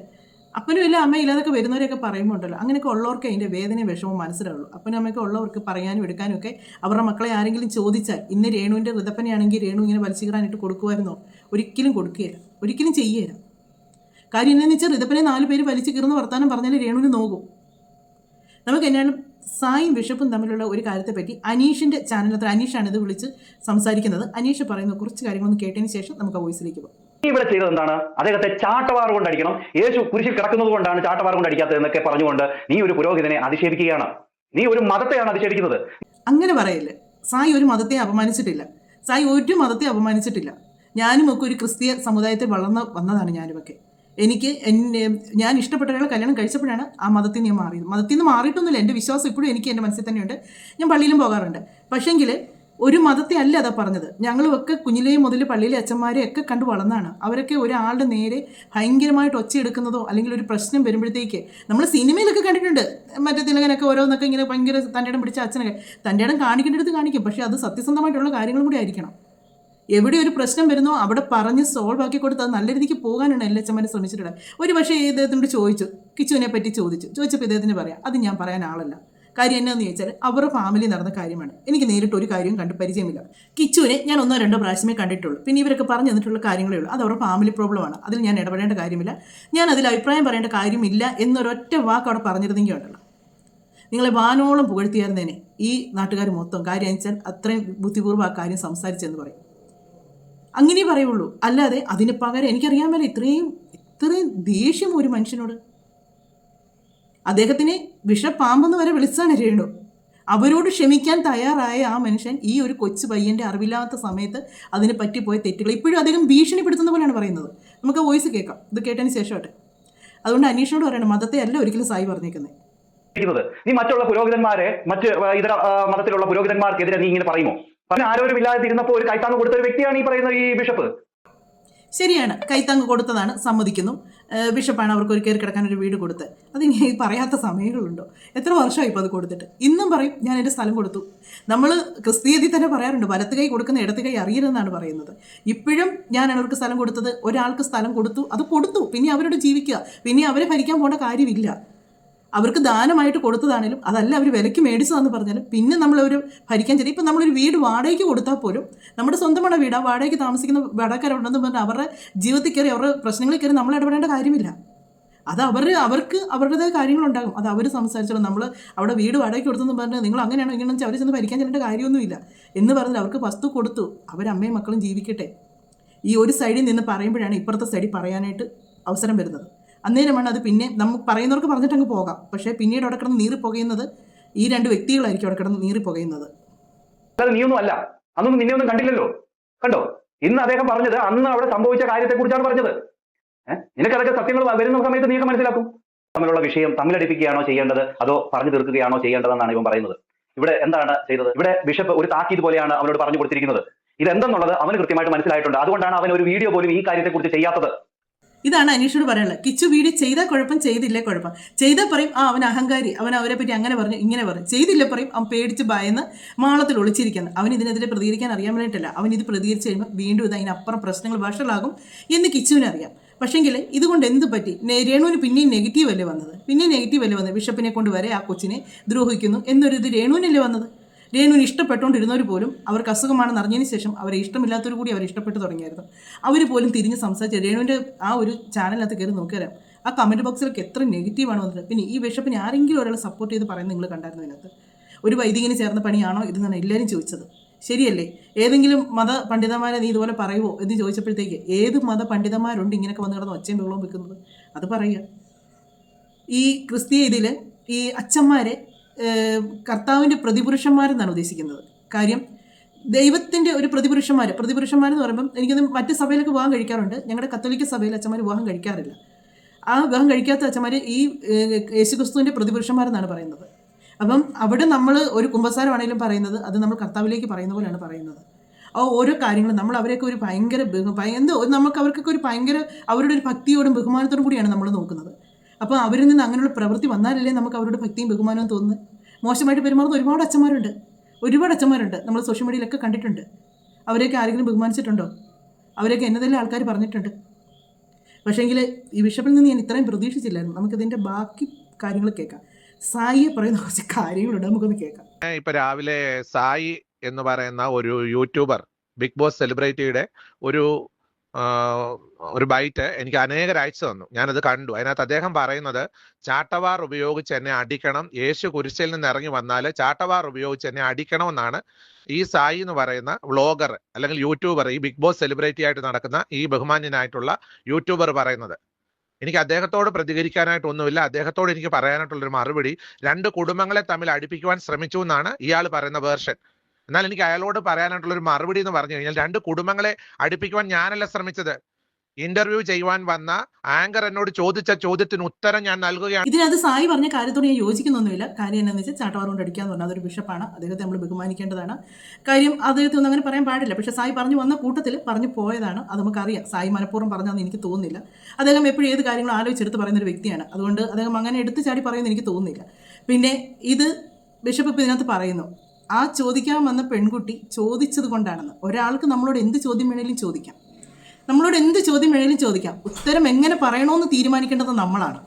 അപ്പനും ഇല്ല അമ്മയും ഇല്ലാതൊക്കെ വരുന്നവരെയൊക്കെ പറയുമ്പോൾ ഉണ്ടല്ലോ, അങ്ങനെയൊക്കെ ഉള്ളവർക്ക് അതിൻ്റെ വേദനയും വിഷമവും മനസ്സിലാവുള്ളൂ. അപ്പനും അമ്മയൊക്കെ ഉള്ളവർക്ക് പറയാനും എടുക്കാനും ഒക്കെ അവരുടെ മക്കളെ ആരെങ്കിലും ചോദിച്ചാൽ, ഇന്ന് രേണുവിൻ്റെ ഋതപ്പനെയാണെങ്കിൽ രേണു ഇങ്ങനെ വലിച്ചുകീറാനിട്ട് കൊടുക്കുമായിരുന്നോ? ഒരിക്കലും കൊടുക്കുകയില്ല, ഒരിക്കലും ചെയ്യുകയില്ല. കാര്യം എന്നാന്ന് വെച്ചാൽ ഋതപ്പനെ 4 പേര് വലിച്ചു കീറുന്ന വർത്താനം പറഞ്ഞാൽ രേണുവിന് നോക്കും. നമുക്ക് എന്നാലും സായും വിഷപ്പും തമ്മിലുള്ള ഒരു കാര്യത്തെപ്പറ്റി അനീഷിൻ്റെ ചാനലത്ര അനീഷാണ് ഇത് വിളിച്ച് സംസാരിക്കുന്നത്. അനീഷ് പറയുന്ന കുറച്ച് കാര്യങ്ങളൊന്ന് കേട്ടതിന് ശേഷം നമുക്ക് ആ വോയിസിലേക്ക് പോകാം. ഇവിടെ ചെയ്തത് എന്താണ്? അദ്ദേഹത്തെ ചാട്ടവാർ കൊണ്ട് അടിക്കണം, യേശു കുരിശിൽ കിടക്കുന്നത് കൊണ്ടാണ് ചാട്ടവാർ കൊണ്ട് അടിക്കാത്തത് എന്നൊക്കെ പറഞ്ഞുകൊണ്ട് നീ ഒരു പുരോഹിതനെ അധിക്ഷേപിക്കുകയാണ്, നീ ഒരു മതത്തെയാണ് അധിക്ഷേപിക്കുന്നത്. അങ്ങനെ പറയല്ലേ, സായി ഒരു മതത്തെ അപമാനിച്ചിട്ടില്ല, സായി ഒരു മതത്തെ അപമാനിച്ചിട്ടില്ല. ഞാനും ഒക്കെ ഒരു ക്രിസ്തീയ സമുദായത്തിൽ വന്നതാണ് ഞാനുമൊക്കെ. ഞാൻ ഇഷ്ടപ്പെട്ട ഒരാളെ കല്യാണം കഴിച്ചപ്പോഴാണ് ആ മതത്തിൽ നിന്ന് മാറിയത്. മതത്തിൽ നിന്ന് മാറിയിട്ടൊന്നുമില്ല, എൻ്റെ വിശ്വാസം ഇപ്പോഴും എനിക്ക് എൻ്റെ മനസ്സിൽ തന്നെയുണ്ട്. ഞാൻ പള്ളിയിലും പോകാറുണ്ട്. പക്ഷേങ്കിൽ ഒരു മതത്തെ അല്ല അതാ പറഞ്ഞത്. ഞങ്ങളുമൊക്കെ കുഞ്ഞിലെയും മുതൽ പള്ളിയിലെ അച്ഛന്മാരെ ഒക്കെ കണ്ടു വളർന്നതാണ്. അവരൊക്കെ ഒരാളുടെ നേരെ ഭയങ്കരമായിട്ട് ഒച്ചയെടുക്കുന്നതോ അല്ലെങ്കിൽ ഒരു പ്രശ്നം വരുമ്പോഴത്തേക്ക് നമ്മൾ സിനിമയിലൊക്കെ കണ്ടിട്ടുണ്ട്, മറ്റേ തിലകനൊക്കെ ഓരോന്നൊക്കെ ഇങ്ങനെ ഭയങ്കര തൻ്റെ ഇടം പിടിച്ച അച്ഛനൊക്കെ തൻ്റെ ഇടം കാണിക്കേണ്ടടുത്ത് കാണിക്കും. പക്ഷേ അത് സത്യസന്ധമായിട്ടുള്ള കാര്യങ്ങളും കൂടി ആയിരിക്കണം. എവിടെ ഒരു പ്രശ്നം വരുന്നോ അവിടെ പറഞ്ഞ് സോൾവ് ആക്കി കൊടുത്ത് അത് നല്ല രീതിക്ക് പോകാനാണ് എല്ലാ അച്ഛന്മാരും ശ്രമിച്ചിട്ടുള്ളത്. ഒരു പക്ഷേ ഇദ്ദേഹത്തിനോട് ചോദിച്ചു, കിച്ചുവിനെ പറ്റി ചോദിച്ചപ്പോൾ ഇദ്ദേഹത്തിന് പറയാം, അത് ഞാൻ പറയാൻ ആളല്ല. കാര്യം എന്നാന്ന് ചോദിച്ചാൽ അവരുടെ ഫാമിലി നടന്ന കാര്യമാണ്. എനിക്ക് നേരിട്ട് ഒരു കാര്യവും കണ്ട് പരിചയമില്ല. കിച്ചുവിനെ ഞാൻ 1-2 പ്രാവശ്യമേ കണ്ടിട്ടുള്ളൂ. പിന്നെ ഇവരൊക്കെ പറഞ്ഞു തന്നിട്ടുള്ള കാര്യങ്ങളേ ഉള്ളൂ. അത് അവരുടെ ഫാമിലി പ്രോബ്ലമാണ്. അതിൽ ഞാൻ ഇടപെടേണ്ട കാര്യമില്ല, ഞാൻ അതിൽ അഭിപ്രായം പറയേണ്ട കാര്യമില്ല എന്നൊരൊറ്റ വാക്ക് അവിടെ പറഞ്ഞിരുന്നെങ്കിൽ ഉണ്ടല്ലോ, നിങ്ങളെ വാനോളം പുകഴ്ത്തിയായിരുന്നേനെ ഈ നാട്ടുകാർ മൊത്തം. കാര്യം വെച്ചാൽ അത്രയും ബുദ്ധിപൂർവ്വം ആ കാര്യം സംസാരിച്ചെന്ന് പറയും. അങ്ങനെ പറയുള്ളൂ. അല്ലാതെ അതിന് പകരം എനിക്കറിയാൻ മേലെ ഇത്രയും ദേഷ്യം ഒരു മനുഷ്യനോട്. അദ്ദേഹത്തിനെ വിഷപ്പാമ്പെന്ന് വരെ വിളിച്ചാണ് രേണു. അവരോട് ക്ഷമിക്കാൻ തയ്യാറായ ആ മനുഷ്യൻ ഈ ഒരു കൊച്ചു പയ്യൻ്റെ അറിവില്ലാത്ത സമയത്ത് അതിന് പറ്റിപ്പോയ തെറ്റുകൾ ഇപ്പോഴും അദ്ദേഹം ഭീഷണിപ്പെടുത്തുന്ന പോലെയാണ് പറയുന്നത്. നമുക്ക് വോയിസ് കേൾക്കാം, ഇത് കേട്ടതിന് ശേഷമാട്ടെ. അതുകൊണ്ട് അനീഷിനോട് പറയണം, മതത്തെ അല്ല ഒരിക്കലും സായി പറഞ്ഞേക്കുന്നത്. നീ മറ്റുള്ള പുരോഹിതന്മാരെ, മറ്റ് ഇതര മതത്തിലുള്ള പുരോഹിതന്മാർക്കെതിരെ നീ ഇങ്ങനെ പറയുമോ? അവന് ആരോരും ഇല്ലാതെ ഇരുന്നപ്പോൾ ഒരു കൈത്താങ്ങ് കൊടുത്ത ഒരു വ്യക്തിയാണ് ഈ പറയുന്ന ഈ ബിഷപ്പ്. ശരിയാണ്, കൈത്താങ്ങ് കൊടുത്തതാണ്, സമ്മതിക്കുന്നു. ബിഷപ്പാണ് അവർക്ക് ഒരു കയറി കിടക്കാൻ ഒരു വീട് കൊടുത്ത്. അതിങ്ങനെ പറയാത്ത സമയങ്ങളുണ്ടോ? എത്ര വർഷമായി ഇപ്പോൾ അത് കൊടുത്തിട്ട്? ഇന്നും പറയും ഞാൻ എൻ്റെ സ്ഥലം കൊടുത്തു. നമ്മൾ ക്രിസ്തീയതയിൽ തന്നെ പറയാറുണ്ട്, വലത്ത് കൈ കൊടുക്കുന്ന ഇടത്ത് കൈ അറിയരുതെന്നാണ് പറയുന്നത്. ഇപ്പോഴും ഞാനാണ് അവർക്ക് സ്ഥലം കൊടുത്തത്. ഒരാൾക്ക് സ്ഥലം കൊടുത്തു, അത് കൊടുത്തു, പിന്നെ അവരോട് ജീവിക്കുക, പിന്നെ അവരെ ഭരിക്കാൻ പോകേണ്ട കാര്യമില്ല. അവർക്ക് ദാനമായിട്ട് കൊടുത്തതാണേലും അതല്ല അവർ വിലയ്ക്ക് മേടിച്ചതെന്ന് പറഞ്ഞാലും പിന്നെ നമ്മളൊരു ഭരിക്കാൻ ചെറിയ ഇപ്പം നമ്മളൊരു വീട് വാടകയ്ക്ക് കൊടുത്താൽ പോലും നമ്മുടെ സ്വന്തമാണ് വീട്, ആ വാടകയ്ക്ക് താമസിക്കുന്ന വാടകക്കാരുണ്ടെന്ന് പറഞ്ഞാൽ അവരുടെ ജീവിതത്തിൽ കയറി അവരുടെ പ്രശ്നങ്ങളിൽ കയറി നമ്മൾ ഇടപെടേണ്ട കാര്യമില്ല. അത് അവർക്ക് അവരുടേതായ കാര്യങ്ങളുണ്ടാകും, അത് അവർ സംസാരിച്ചോളും. നമ്മൾ അവിടെ വീട് വാടകയ്ക്ക് കൊടുത്തെന്ന് പറഞ്ഞാൽ നിങ്ങൾ അങ്ങനെയാണോ ഇങ്ങനെയാണെന്ന് വെച്ചാൽ അവർ ചെന്ന് ഭരിക്കാൻ ചെല്ലേണ്ട കാര്യമൊന്നുമില്ല എന്ന് പറഞ്ഞാൽ അവർക്ക് വസ്തു കൊടുത്തു, അവരമ്മയും മക്കളും ജീവിക്കട്ടെ. ഈ ഒരു സൈഡിൽ നിന്ന് പറയുമ്പോഴാണ് ഇപ്പുറത്തെ സൈഡിൽ പറയാനായിട്ട് അവസരം വരുന്നത്. അന്നേരമാണ് അത് പിന്നെ നമുക്ക് പറയുന്നവർക്ക് പറഞ്ഞിട്ടങ്ങ് പോകാം. പക്ഷേ പിന്നീട് അവിടെ കിടന്ന് നീറിപ്പോകുന്നത് ഈ 2 വ്യക്തികളായിരിക്കും അവിടെ കിടന്ന് നീറിപ്പോകുന്നത്. നീയൊന്നും അല്ല, അന്നൊന്നും നിന്നെ ഒന്നും കണ്ടില്ലല്ലോ, കണ്ടോ? ഇന്ന് അദ്ദേഹം പറഞ്ഞത് അന്ന് അവിടെ സംഭവിച്ച കാര്യത്തെ കുറിച്ചാണ് പറഞ്ഞത്. നിനക്കതൊക്കെ സത്യങ്ങൾ വരുന്ന സമയത്ത് നീയൊക്കെ മനസ്സിലാക്കും. തമ്മിലുള്ള വിഷയം തമ്മിലടിപ്പിക്കുകയാണോ ചെയ്യേണ്ടത് അതോ പറഞ്ഞു തീർക്കുകയാണോ ചെയ്യേണ്ടതെന്നാണ് ഇവൻ പറയുന്നത്. ഇവിടെ എന്താണ് ചെയ്തത്? ഇവിടെ ബിഷപ്പ് ഒരു താക്കീത് പോലെയാണ് അവനോട് പറഞ്ഞു കൊടുത്തിരിക്കുന്നത്. ഇതെന്തെന്നുള്ളത് അവന് കൃത്യമായിട്ട് മനസ്സിലായിട്ടുണ്ട്. അതുകൊണ്ടാണ് അവൻ ഒരു വീഡിയോ പോലും ഈ കാര്യത്തെക്കുറിച്ച് ചെയ്യാത്തത്. ഇതാണ് അനീഷോട് പറയാനുള്ളത്. കിച്ചു വീഡിയോ ചെയ്താൽ കുഴപ്പം, ചെയ്തില്ലേ കുഴപ്പം. ചെയ്താൽ പറയും അവൻ അഹങ്കാരി, അവൻ അവരെ പറ്റി അങ്ങനെ പറഞ്ഞു ഇങ്ങനെ പറഞ്ഞു. ചെയ്തില്ല പറയും അവൻ പേടിച്ച് ഭയന്ന് മാളത്തിൽ ഒളിച്ചിരിക്കുന്നത്. അവൻ ഇതിനെതിരെ പ്രതികരിക്കാൻ അറിയാൻ വേണ്ടിയിട്ടല്ല, അവൻ ഇത് പ്രതികരിച്ച് കഴിയുമ്പോൾ വീണ്ടും ഇത് അതിനപ്പുറം പ്രശ്നങ്ങൾ വഷളാകും എന്ന് കിച്ചുവിനറിയാം. പക്ഷേങ്കിൽ ഇതുകൊണ്ട് എന്ത് പറ്റി? രേണുവിന് പിന്നെയും നെഗറ്റീവല്ലേ വന്നത്. ബിഷപ്പിനെ കൊണ്ട് വരെ ആ കൊച്ചിനെ ദ്രോഹിക്കുന്നു എന്നൊരു ഇത് രേണുവിനല്ലേ വന്നത്. രേണുവിന് ഇഷ്ടപ്പെട്ടുകൊണ്ടിരുന്നവർ പോലും അവർക്ക് അസുഖമാണെന്ന് അറിഞ്ഞതിന് ശേഷം അവരെ ഇഷ്ടമില്ലാത്തവർ കൂടി അവർ ഇഷ്ടപ്പെട്ടു തുടങ്ങിയായിരുന്നു. അവർ പോലും തിരിഞ്ഞ് സംസാരിച്ചു. രേണുവിൻ്റെ ആ ഒരു ചാനലിനകത്ത് കയറി നോക്കിയാൽ ആ കമൻറ്റ് ബോക്സിലൊക്കെ എത്ര നെഗറ്റീവാണ് വന്നത്. പിന്നെ ഈ ബിഷപ്പിനെ ആരെങ്കിലും ഒരാൾ സപ്പോർട്ട് ചെയ്ത് പറയുന്നത് നിങ്ങൾ കണ്ടായിരുന്നു? അതിനകത്ത് ഒരു വൈദികന് ചേർന്ന പണിയാണോ ഇതെന്നാണ് എല്ലാവരും ചോദിച്ചത്. ശരിയല്ലേ? ഏതെങ്കിലും മത പണ്ഡിതന്മാരെ നീ ഇതുപോലെ പറയുമോ എന്ന് ചോദിച്ചപ്പോഴത്തേക്ക് ഏത് മത പണ്ഡിതന്മാരുണ്ട് ഇങ്ങനെയൊക്കെ വന്ന് കിടന്ന് ഒച്ചയും വെള്ളവും വെക്കുന്നത്? അത് പറയുക. ഈ ക്രിസ്തീയ ഇതിൽ ഈ അച്ഛന്മാരെ കർത്താവിൻ്റെ പ്രതിപുരുഷന്മാരെന്നാണ് ഉദ്ദേശിക്കുന്നത്. കാര്യം ദൈവത്തിൻ്റെ ഒരു പ്രതിപുരുഷന്മാരെന്ന് പറയുമ്പം എനിക്കത് മറ്റ് സഭയിലൊക്കെ വിവാഹം കഴിക്കാറുണ്ട്. ഞങ്ങളുടെ കത്തോലിക്ക സഭയിൽ അച്ഛന്മാർ വിവാഹം കഴിക്കാറില്ല. ആ വിവാഹം കഴിക്കാത്ത അച്ഛന്മാർ ഈ യേശുക്രിസ്തുവിൻ്റെ പ്രതിപുരുഷന്മാരെന്നാണ് പറയുന്നത്. അപ്പം അവിടെ നമ്മൾ ഒരു കുമ്പസാരമാണെങ്കിലും പറയുന്നത് അത് നമ്മൾ കർത്താവിലേക്ക് പറയുന്ന പോലെയാണ് പറയുന്നത്. ആ ഓരോ കാര്യങ്ങളും നമ്മൾ അവരെയൊക്കെ ഒരു ഭയങ്കര എന്തോ നമുക്ക് അവർക്കൊക്കെ ഒരു ഭയങ്കര അവരുടെ ഒരു ഭക്തിയോടും ബഹുമാനത്തോടും കൂടിയാണ് നമ്മൾ നോക്കുന്നത്. അപ്പോൾ അവരിൽ നിന്ന് അങ്ങനെയുള്ള പ്രവൃത്തി വന്നാലല്ലേ നമുക്ക് അവരുടെ ഭക്തിയും ബഹുമാനവും തോന്നുന്നത്. മോശമായിട്ട് പെരുമാറുന്ന ഒരുപാട് അച്ഛന്മാരുണ്ട് നമ്മൾ സോഷ്യൽ മീഡിയയിലൊക്കെ കണ്ടിട്ടുണ്ട്. അവരെയൊക്കെ ആരെങ്കിലും ബഹുമാനിച്ചിട്ടുണ്ടോ? അവരെയൊക്കെ എന്നതെല്ലാം ആൾക്കാർ പറഞ്ഞിട്ടുണ്ട്. പക്ഷേങ്കിൽ ഈ ബിഷപ്പിൽ നിന്ന് ഞാൻ ഇത്രയും പ്രതീക്ഷിച്ചില്ലായിരുന്നു. നമുക്കിതിൻ്റെ ബാക്കി കാര്യങ്ങൾ കേൾക്കാം. സായിയെ പറയുന്ന കുറച്ച് കാര്യങ്ങളുണ്ട്, നമുക്കൊന്ന് കേൾക്കാം. ഇപ്പൊ രാവിലെ സായി എന്ന് പറയുന്ന ഒരു യൂട്യൂബർ ബിഗ് ബോസ് സെലിബ്രിറ്റിയുടെ ഒരു ബൈറ്റ് എനിക്ക് അനേകർ അയച്ചു തന്നു. ഞാനത് കണ്ടു. അതിനകത്ത് അദ്ദേഹം പറയുന്നത് ചാട്ടവാർ ഉപയോഗിച്ച് എന്നെ അടിക്കണം, യേശു കുരിശിൽ നിന്ന് ഇറങ്ങി വന്നാൽ ചാട്ടവാർ ഉപയോഗിച്ച് എന്നെ അടിക്കണമെന്നാണ് ഈ സായി എന്ന് പറയുന്ന വ്ളോഗർ അല്ലെങ്കിൽ യൂട്യൂബർ, ഈ ബിഗ് ബോസ് സെലിബ്രിറ്റി ആയിട്ട് നടക്കുന്ന ഈ ബഹുമാന്യനായിട്ടുള്ള യൂട്യൂബർ പറയുന്നത്. എനിക്ക് അദ്ദേഹത്തോട് പ്രതികരിക്കാനായിട്ടൊന്നുമില്ല. അദ്ദേഹത്തോട് എനിക്ക് പറയാനായിട്ടുള്ളൊരു മറുപടി, 2 കുടുംബങ്ങളെ തമ്മിൽ അടുപ്പിക്കുവാൻ ശ്രമിച്ചു എന്നാണ് ഇയാൾ പറയുന്ന വേർഷൻ. എന്നാൽ എനിക്ക് അയാളോട് പറയാനായിട്ടുള്ളൊരു മറുപടി എന്ന് പറഞ്ഞു കഴിഞ്ഞാൽ, 2 കുടുംബങ്ങളെ അടുപ്പിക്കുവാൻ ഞാനല്ല ശ്രമിച്ചത്. ഇന്റർവ്യൂ ചെയ്യുവാൻ വന്ന ആങ്കർ എന്നോട് ചോദിച്ച ചോദ്യത്തിന് ഉത്തരം ഞാൻ നൽകുകയാണ്. ഇതിനകത്ത് സായി പറഞ്ഞ കാര്യത്തോട് ഞാൻ യോജിക്കുന്നൊന്നുമില്ല. കാര്യം എന്താണെന്ന് വെച്ചാൽ ചാട്ടവാർ കൊണ്ട് അടിക്കാന്ന് പറഞ്ഞാൽ അതൊരു ബിഷപ്പാണ്, അദ്ദേഹത്തെ നമ്മൾ ബഹുമാനിക്കേണ്ടതാണ്. കാര്യം അദ്ദേഹത്തെ ഒന്നും അങ്ങനെ പറയാൻ പാടില്ല. പക്ഷേ സായി പറഞ്ഞു വന്ന കൂട്ടത്തിൽ പറഞ്ഞു പോയതാണ്, അത് നമുക്കറിയാം. സായി മനഃപൂർവ്വം പറഞ്ഞാന്ന് എനിക്ക് തോന്നുന്നില്ല. അദ്ദേഹം എപ്പോഴും ഏത് കാര്യങ്ങളും ആലോചിച്ചെടുത്ത് പറയുന്ന ഒരു വ്യക്തിയാണ്. അതുകൊണ്ട് അദ്ദേഹം അങ്ങനെ എടുത്ത് ചാടി പറയുമെന്ന് എനിക്ക് തോന്നുന്നില്ല. പിന്നെ ഇത് ബിഷപ്പ് ഇപ്പോൾ ഇതിനകത്ത് പറയുന്നു, ആ ചോദിക്കാൻ വന്ന പെൺകുട്ടി ചോദിച്ചത് കൊണ്ടാണെന്ന്. ഒരാൾക്ക് നമ്മളോട് എന്ത് ചോദ്യം വേണേലും ചോദിക്കാം, ഉത്തരം എങ്ങനെ പറയണമെന്ന് തീരുമാനിക്കേണ്ടത് നമ്മളാണ്.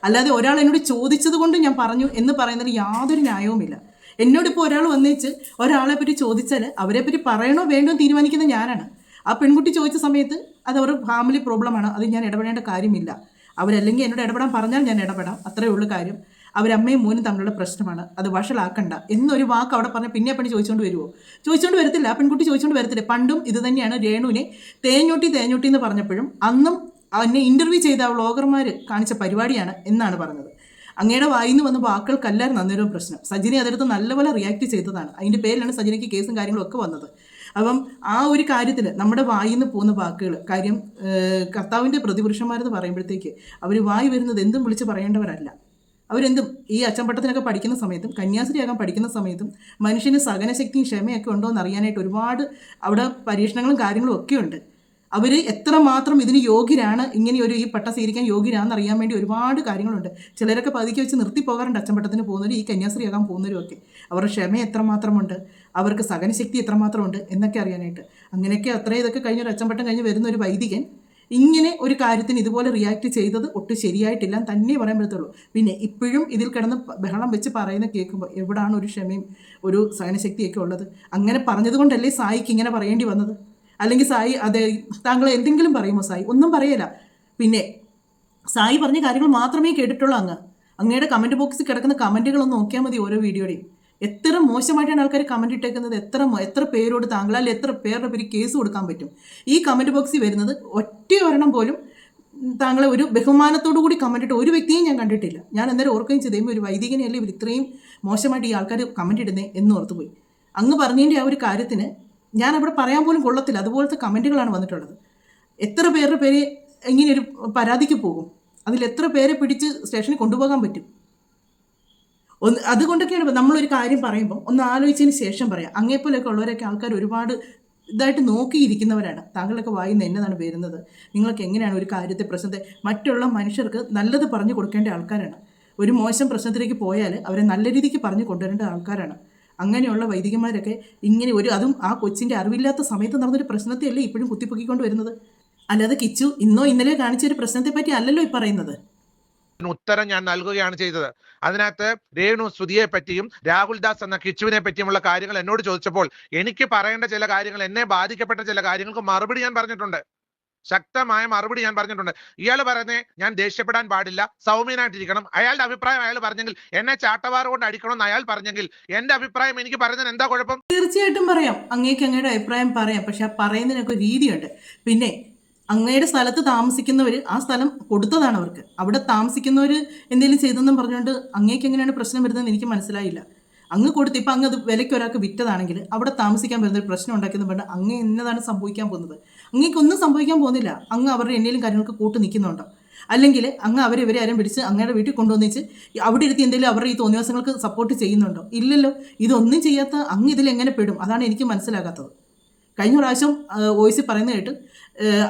അല്ലാതെ ഒരാൾ എന്നോട് ചോദിച്ചത് കൊണ്ട് ഞാൻ പറഞ്ഞു എന്ന് പറയുന്നതിൽ യാതൊരു ന്യായവുമില്ല. എന്നോടിപ്പോൾ ഒരാൾ വന്നേച്ച് ഒരാളെ പറ്റി ചോദിച്ചാൽ അവരെ പറ്റി പറയണോ വേണ്ടോ തീരുമാനിക്കുന്നത് ഞാനാണ്. ആ പെൺകുട്ടി ചോദിച്ച സമയത്ത് അത് അവരുടെ ഫാമിലി പ്രോബ്ലമാണ്, അത് ഞാൻ ഇടപെടേണ്ട കാര്യമില്ല. അവരല്ലെങ്കിൽ എന്നോട് ഇടപെടാൻ പറഞ്ഞാൽ ഞാൻ ഇടപെടാം, അത്രയേ ഉള്ളൂ കാര്യം. അവരമ്മയും മോനും തമ്മിലുള്ള പ്രശ്നമാണ്, അത് വഷളാക്കണ്ട എന്നൊരു വാക്ക് അവിടെ പറഞ്ഞാൽ പിന്നെ പണി ചോദിച്ചുകൊണ്ട് വരത്തില്ല. ആ പെൺകുട്ടി ചോദിച്ചുകൊണ്ട് വരത്തില്ല. പണ്ടും ഇത് തന്നെയാണ്. രേണുവിനെ തേഞ്ഞോട്ടി എന്ന് പറഞ്ഞപ്പോഴും അന്നും എന്നെ ഇൻ്റർവ്യൂ ചെയ്ത വ്ളോഗർമാർ കാണിച്ച പരിപാടിയാണ് എന്നാണ് പറഞ്ഞത്. അങ്ങയുടെ വായിന്ന് വന്ന വാക്കുകൾക്കല്ലായിരുന്നു അന്നേരവും പ്രശ്നം. സജിനെ അതെടുത്ത് നല്ലപോലെ റിയാക്ട് ചെയ്തതാണ്. അതിൻ്റെ പേരിലാണ് സജിനയ്ക്ക് കേസും കാര്യങ്ങളും ഒക്കെ വന്നത്. അപ്പം ആ ഒരു കാര്യത്തിൽ നമ്മുടെ വായിൽ നിന്ന് പോകുന്ന വാക്കുകൾ, കാര്യം കർത്താവിൻ്റെ പ്രതിപുരുഷന്മാരെന്ന് പറയുമ്പോഴത്തേക്ക് അവർ വായി വരുന്നത് എന്തും വിളിച്ച് പറയേണ്ടവരല്ല. അവരെന്തും ഈ അച്ചമ്പട്ടത്തിനൊക്കെ പഠിക്കുന്ന സമയത്തും കന്യാസ്ത്രീയാകാൻ പഠിക്കുന്ന സമയത്തും മനുഷ്യന് സഹനശക്തിയും ക്ഷമയൊക്കെ ഉണ്ടോ എന്ന് അറിയാനായിട്ട് ഒരുപാട് അവിടെ പരീക്ഷണങ്ങളും കാര്യങ്ങളും ഒക്കെ ഉണ്ട്. അവർ എത്രമാത്രം ഇതിന് യോഗ്യരാണ്, ഇങ്ങനെ ഈ പട്ടം സ്വീകരിക്കാൻ യോഗ്യരാണെന്ന് അറിയാൻ വേണ്ടി ഒരുപാട് കാര്യങ്ങളുണ്ട്. ചിലരൊക്കെ പതുക്കി വെച്ച് നിർത്തി പോകാറുണ്ട് അച്ചമ്പട്ടത്തിന് പോകുന്നവർ, ഈ കന്യാസ്ത്രീയാകാൻ പോകുന്നവരും ഒക്കെ. അവരുടെ ക്ഷമ എത്രമാത്രമുണ്ട്, അവർക്ക് സഹനശക്തി എത്രമാത്രമുണ്ട് എന്നൊക്കെ അറിയാനായിട്ട്. അങ്ങനെയൊക്കെ ഇതൊക്കെ കഴിഞ്ഞൊരു അച്ചമ്പട്ടം കഴിഞ്ഞ് വരുന്ന ഒരു വൈദികൻ ഇങ്ങനെ ഒരു കാര്യത്തിന് ഇതുപോലെ റിയാക്ട് ചെയ്തത് ഒട്ടും ശരിയായിട്ടില്ല തന്നെ പറയാൻ പറ്റത്തുള്ളൂ. പിന്നെ ഇപ്പോഴും ഇതിൽ കിടന്ന് ബഹളം വെച്ച് പറയുന്ന കേൾക്കുമ്പോൾ എവിടാണ് ഒരു ക്ഷമയും ഒരു സഹനശക്തിയൊക്കെ ഉള്ളത്? അങ്ങനെ പറഞ്ഞതുകൊണ്ടല്ലേ സായിക്ക് ഇങ്ങനെ പറയേണ്ടി വന്നത്? അല്ലെങ്കിൽ സായി അതെ താങ്കൾ എന്തെങ്കിലും പറയുമോ? സായി ഒന്നും പറയല. പിന്നെ സായി പറഞ്ഞ കാര്യങ്ങൾ മാത്രമേ കേട്ടിട്ടുള്ളൂ. അങ്ങയുടെ കമൻറ്റ് ബോക്സിൽ കിടക്കുന്ന കമൻറ്റുകളൊന്ന് നോക്കിയാൽ മതി. ഓരോ വീഡിയോയുടെയും എത്ര മോശമായിട്ടാണ് ആൾക്കാർ കമൻറ്റ് ഇട്ടേക്കുന്നത്. എത്ര പേരോട് താങ്കളാൽ എത്ര പേരുടെ പേര് കേസ് കൊടുക്കാൻ പറ്റും? ഈ കമൻറ്റ് ബോക്സിൽ വരുന്നത് ഒറ്റ ഒരെണ്ണം പോലും താങ്കളെ ഒരു ബഹുമാനത്തോടു കൂടി കമൻറ്റ് ഇട്ട് ഒരു വ്യക്തിയും ഞാൻ കണ്ടിട്ടില്ല. ഞാൻ അന്നേരം ഓർക്കുകയും ചെയ്തേമ്പോൾ ഒരു വൈദികനെയല്ലേ ഇവർ ഇത്രയും മോശമായിട്ട് ഈ ആൾക്കാർ കമൻറ്റ് ഇടുന്നേ എന്ന് ഓർത്തുപോയി. അങ്ങ് പറഞ്ഞതിൻ്റെ ആ ഒരു കാര്യത്തിന് ഞാൻ അവിടെ പറയാൻ പോലും കൊള്ളത്തില്ല. അതുപോലത്തെ കമൻറ്റുകളാണ് വന്നിട്ടുള്ളത്. എത്ര പേരുടെ പേര് ഇങ്ങനെയൊരു പരാതിക്ക് പോകും? അതിൽ എത്ര പേരെ പിടിച്ച് സ്റ്റേഷനിൽ കൊണ്ടുപോകാൻ പറ്റും? അതുകൊണ്ടൊക്കെയാണ് നമ്മളൊരു കാര്യം പറയുമ്പോൾ ഒന്ന് ആലോചിച്ചതിന് ശേഷം പറയാം. അങ്ങേപ്പോലെയൊക്കെ ഉള്ളവരൊക്കെ ആൾക്കാർ ഒരുപാട് ഇതായിട്ട് നോക്കിയിരിക്കുന്നവരാണ്. താങ്കളൊക്കെ വായിന്ന് എന്നതാണ് വരുന്നത്? നിങ്ങൾക്ക് എങ്ങനെയാണ് ഒരു കാര്യത്തെ പ്രശ്നത്തെ മറ്റുള്ള മനുഷ്യർക്ക് നല്ലത് പറഞ്ഞു കൊടുക്കേണ്ട ആൾക്കാരാണ്. ഒരു മോശം പ്രശ്നത്തിലേക്ക് പോയാൽ അവരെ നല്ല രീതിക്ക് പറഞ്ഞു കൊണ്ടുവരേണ്ട ആൾക്കാരാണ്. അങ്ങനെയുള്ള വൈദികന്മാരൊക്കെ ഇങ്ങനെ അതും ആ കൊച്ചിൻ്റെ അറിവില്ലാത്ത സമയത്ത് നടന്നൊരു പ്രശ്നത്തെയല്ലേ ഇപ്പോഴും കുത്തിപ്പൊക്കിക്കൊണ്ട് വരുന്നത്. അല്ലാതെ കിച്ചു ഇന്നോ ഇന്നലെ കാണിച്ച ഒരു പ്രശ്നത്തെ പറ്റി അല്ലല്ലോ ഈ പറയുന്നത്. ഉത്തരം ഞാൻ നൽകുകയാണ് ചെയ്തത്. അതിനകത്ത് രേണു സുധിയെ പറ്റിയും രാഹുൽ ദാസ് എന്ന കിച്ചുവിനെ പറ്റിയുമുള്ള കാര്യങ്ങൾ എന്നോട് ചോദിച്ചപ്പോൾ എനിക്ക് പറയേണ്ട ചില കാര്യങ്ങൾ, എന്നെ ബാധിക്കപ്പെട്ട ചില കാര്യങ്ങൾക്ക് മറുപടി ഞാൻ പറഞ്ഞിട്ടുണ്ട്. ശക്തമായ മറുപടി ഞാൻ പറഞ്ഞിട്ടുണ്ട്. ഇയാൾ പറയുന്നേ ഞാൻ ദേഷ്യപ്പെടാൻ പാടില്ല, സൗമ്യനായിട്ടിരിക്കണം. അയാളുടെ അഭിപ്രായം അയാൾ പറഞ്ഞെങ്കിൽ, എന്നെ ചാട്ടവാർ കൊണ്ട് അടിക്കണമെന്ന് അയാൾ പറഞ്ഞെങ്കിൽ എന്റെ അഭിപ്രായം എനിക്ക് പറയുന്നതിന് എന്താ കുഴപ്പം? തീർച്ചയായിട്ടും പറയാം, അങ്ങയുടെ അഭിപ്രായം പറയാം. പക്ഷെ ആ പറയുന്നതിനൊക്കെ രീതിയുണ്ട്. പിന്നെ അങ്ങയുടെ സ്ഥലത്ത് താമസിക്കുന്നവർ ആ സ്ഥലം കൊടുത്തതാണ് അവർക്ക്. അവിടെ താമസിക്കുന്നവർ എന്തെങ്കിലും ചെയ്തെന്നും പറഞ്ഞുകൊണ്ട് അങ്ങേക്ക് എങ്ങനെയാണ് പ്രശ്നം വരുന്നതെന്ന് എനിക്ക് മനസ്സിലായില്ല. അങ്ങ് കൊടുത്ത് ഇപ്പം അങ്ങ് അത് വിലയ്ക്ക് ഒരാൾക്ക് വിറ്റതാണെങ്കിൽ അവിടെ താമസിക്കാൻ വരുന്നൊരു പ്രശ്നം ഉണ്ടാക്കിയെന്ന് പറഞ്ഞാൽ അങ്ങ് എന്നതാണ് സംഭവിക്കാൻ പോകുന്നത്? അങ്ങേക്കൊന്നും സംഭവിക്കാൻ പോകുന്നില്ല. അങ്ങ് അവരുടെ എന്തെങ്കിലും കാര്യങ്ങൾക്ക് കൂട്ട് നിൽക്കുന്നുണ്ടോ? അല്ലെങ്കിൽ അങ്ങ് അവരിവരെ ആരും പിടിച്ച് അങ്ങയുടെ വീട്ടിൽ കൊണ്ടുവന്നിച്ച് അവിടെ ഇരുത്തി എന്തെങ്കിലും അവരുടെ ഈ തോന്നിവാസങ്ങൾക്ക് സപ്പോർട്ട് ചെയ്യുന്നുണ്ടോ? ഇല്ലല്ലോ. ഇതൊന്നും ചെയ്യാത്ത അങ്ങ് ഇതിൽ എങ്ങനെ പെടും? അതാണ് എനിക്ക് മനസ്സിലാകാത്തത്. കഴിഞ്ഞ പ്രാവശ്യം വോയിസിൽ പറയുന്നത് കേട്ട്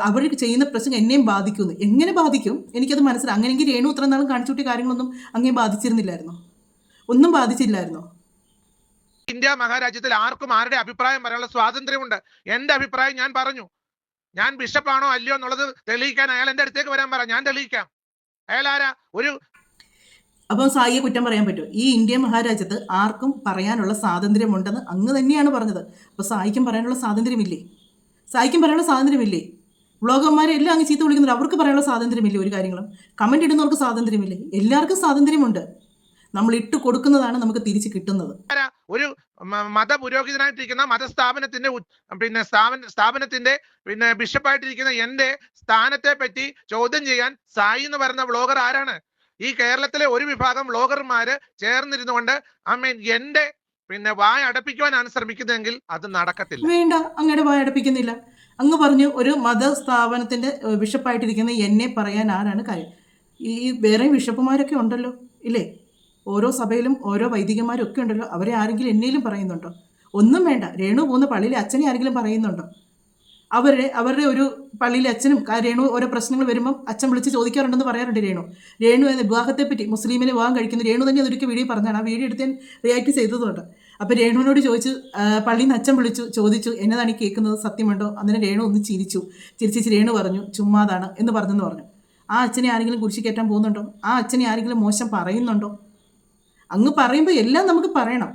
അവർ ചെയ്യുന്ന പ്രശ്നം എന്നെയും ബാധിക്കുമെന്ന്. എങ്ങനെ ബാധിക്കും? എനിക്കത് മനസ്സിലായി. അങ്ങനെയെങ്കിൽ രേണു ഇത്ര നാളും കാണിച്ചു കൂട്ടിയ കാര്യങ്ങളൊന്നും അങ്ങേ ബാധിച്ചിരുന്നില്ലായിരുന്നോ? ഒന്നും ബാധിച്ചില്ലായിരുന്നോ? ഇന്ത്യ മഹാരാജ്യത്തിൽ ആർക്കും ആരുടെ അഭിപ്രായം പറയാനുള്ള സ്വാതന്ത്ര്യമുണ്ട്. എന്റെ അഭിപ്രായം ഞാൻ പറഞ്ഞു. ഞാൻ ബിഷപ്പാണോ അല്ലയോ എന്നുള്ളത് തെളിയിക്കാൻ അയാൾ എന്റെ അടുത്തേക്ക് വരാൻ പറ, ഞാൻ തെളിയിക്കാം. അയാൾ ആരാ? ഒരു അപ്പം സായിയെ കുറ്റം പറയാൻ പറ്റുമോ? ഈ ഇന്ത്യ മഹാരാജ്യത്ത് ആർക്കും പറയാനുള്ള സ്വാതന്ത്ര്യമുണ്ടെന്ന് അങ്ങ് തന്നെയാണ് പറഞ്ഞത്. അപ്പോൾ സായിക്കും പറയാനുള്ള സ്വാതന്ത്ര്യമില്ലേ? സായിക്കും പറയാനുള്ള സ്വാതന്ത്ര്യമില്ലേ? വ്ളോഗർമാരെല്ലാം അങ്ങ് ചീത്ത വിളിക്കുന്നുണ്ട്. അവർക്ക് പറയാനുള്ള സ്വാതന്ത്ര്യമില്ലേ? ഒരു കാര്യങ്ങളും കമൻ്റ് ഇടുന്നവർക്ക് സ്വാതന്ത്ര്യമില്ലേ? എല്ലാവർക്കും സ്വാതന്ത്ര്യമുണ്ട്. നമ്മൾ ഇട്ട് കൊടുക്കുന്നതാണ് നമുക്ക് തിരിച്ച് കിട്ടുന്നത്. ഒരു മത പുരോഹിതനായിട്ടിരിക്കുന്ന മതസ്ഥാപനത്തിന്റെ സ്ഥാപനത്തിന്റെ ബിഷപ്പായിട്ടിരിക്കുന്ന എന്റെ സ്ഥാനത്തെ പറ്റി ചോദ്യം ചെയ്യാൻ സായി എന്ന് പറയുന്ന വ്ളോഗർ ആരാണ്? ഈ കേരളത്തിലെ ഒരു വിഭാഗം വ്ളോഗർമാര് ചേർന്നിരുന്നുകൊണ്ട് എന്റെ വായ അടപ്പിക്കുവാനാണ് ശ്രമിക്കുന്നതെങ്കിൽ അത് നടക്കത്തില്ല. വേണ്ട, അങ്ങയുടെ വായ അടപ്പിക്കുന്നില്ല. അങ്ങ് പറഞ്ഞു ഒരു മതസ്ഥാപനത്തിന്റെ ബിഷപ്പായിട്ടിരിക്കുന്ന എന്നെ പറയാൻ ആരാണ് കാര്യം? ഈ വേറെ ബിഷപ്പുമാരൊക്കെ ഉണ്ടല്ലോ ഇല്ലേ? ഓരോ സഭയിലും ഓരോ വൈദികന്മാരും ഒക്കെ ഉണ്ടല്ലോ. അവരെ ആരെങ്കിലും എന്നേലും പറയുന്നുണ്ടോ? ഒന്നും വേണ്ട. രേണു പോകുന്ന പള്ളിയിലെ അച്ഛനെ ആരെങ്കിലും പറയുന്നുണ്ടോ? അവരുടെ ഒരു പള്ളിയിലെ അച്ഛനും രേണു ഓരോ പ്രശ്നങ്ങൾ വരുമ്പം അച്ഛൻ വിളിച്ച് ചോദിക്കാറുണ്ടെന്ന് പറയാറുണ്ട്. രേണു വിവാഹത്തെ പറ്റി, മുസ്ലിമിനെ വിവാഹം കഴിക്കുന്ന രേണു തന്നെ അതൊരിക്കൽ വീഡിയോ പറഞ്ഞാണ്. ആ വീഡിയോ എടുത്ത് ഞാൻ റിയാക്ട് ചെയ്തതുകൊണ്ട്. അപ്പോൾ രേണുവിനോട് ചോദിച്ചു, പള്ളിയിൽ നിന്ന് അച്ഛൻ വിളിച്ചു ചോദിച്ചു, എന്നതാണ് ഈ കേൾക്കുന്നത്, സത്യമുണ്ടോ? അന്നേരം രേണു ഒന്ന് ചിരിച്ച് രേണു പറഞ്ഞു ചുമ്മാതാണ് എന്ന് പറഞ്ഞെന്ന് പറഞ്ഞു. ആ അച്ഛനെ ആരെങ്കിലും കുരിശി കയറ്റാൻ പോകുന്നുണ്ടോ? ആ അച്ഛനെ ആരെങ്കിലും മോശം പറയുന്നുണ്ടോ? അങ്ങ് പറയുമ്പോൾ എല്ലാം നമുക്ക് പറയണം.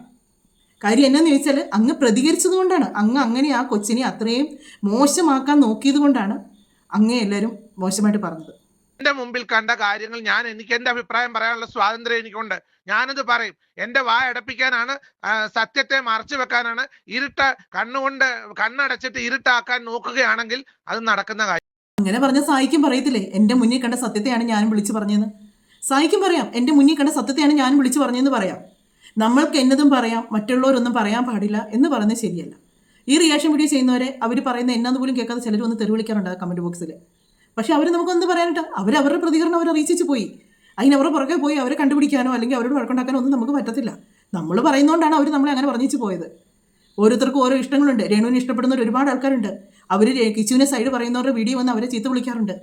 കാര്യം എന്നാന്ന് ചോദിച്ചാൽ അങ്ങ് പ്രതികരിച്ചത് കൊണ്ടാണ്. അങ്ങ് അങ്ങനെ ആ കൊച്ചിനെ അത്രയും മോശമാക്കാൻ നോക്കിയത് കൊണ്ടാണ് അങ്ങേ എല്ലാവരും മോശമായിട്ട് പറഞ്ഞത്. എന്റെ മുമ്പിൽ കണ്ട കാര്യങ്ങൾ എനിക്ക് എന്റെ അഭിപ്രായം പറയാനുള്ള സ്വാതന്ത്ര്യം എനിക്കുണ്ട്. ഞാനത് പറയും. എന്റെ വായ അടപ്പിക്കാനാണ്, സത്യത്തെ മറച്ചു വെക്കാനാണ്, കണ്ണടച്ചിട്ട് ഇരുട്ടാക്കാൻ നോക്കുകയാണെങ്കിൽ അത് നടക്കുന്ന കാര്യം. അങ്ങനെ പറഞ്ഞ സായിക്കും പറയത്തില്ലേ എന്റെ മുന്നിൽ കണ്ട സത്യത്തെയാണ് ഞാൻ വിളിച്ചു പറഞ്ഞതെന്ന്? സായിക്കും പറയാം എന്റെ മുന്നിൽ കണ്ട സത്യത്തെയാണ് ഞാൻ വിളിച്ചു പറഞ്ഞതെന്ന് പറയാം. നമ്മൾക്ക് എന്നതും പറയാം, മറ്റുള്ളവരൊന്നും പറയാൻ പാടില്ല എന്ന് പറയുന്നത് ശരിയല്ല. ഈ റിയാക്ഷൻ വീഡിയോ ചെയ്യുന്നവരെ അവർ പറയുന്ന എന്നാന്ന് പോലും കേൾക്കാതെ ചിലർ ഒന്ന് തെറി വിളിക്കാറുണ്ട് കമൻറ്റ് ബോക്സിൽ. പക്ഷെ അവർ നമുക്കൊന്ന് പറയാനിട്ട് അവരുടെ പ്രതികരണം അവർ അറിയിച്ചു പോയി. അതിനവരുടെ പുറകെ പോയി അവരെ കണ്ടുപിടിക്കാനോ അല്ലെങ്കിൽ അവരോട് വഴക്കുണ്ടാക്കാനോ ഒന്നും നമുക്ക് പറ്റത്തില്ല. നമ്മൾ പറയുന്നതുകൊണ്ടാണ് അവർ നമ്മളെ അങ്ങനെ പറഞ്ഞിച്ച് പോയത്. ഓരോരുത്തർക്കും ഓരോ ഇഷ്ടങ്ങളുണ്ട്. രേണുവിനെ ഇഷ്ടപ്പെടുന്നവർ ഒരുപാട് ആൾക്കാരുണ്ട്. അവർ കിച്ചുവിനെ സൈഡ് പറയുന്നവരുടെ വീഡിയോ വന്ന് അവരെ ചീത്ത വിളിക്കാറുണ്ട്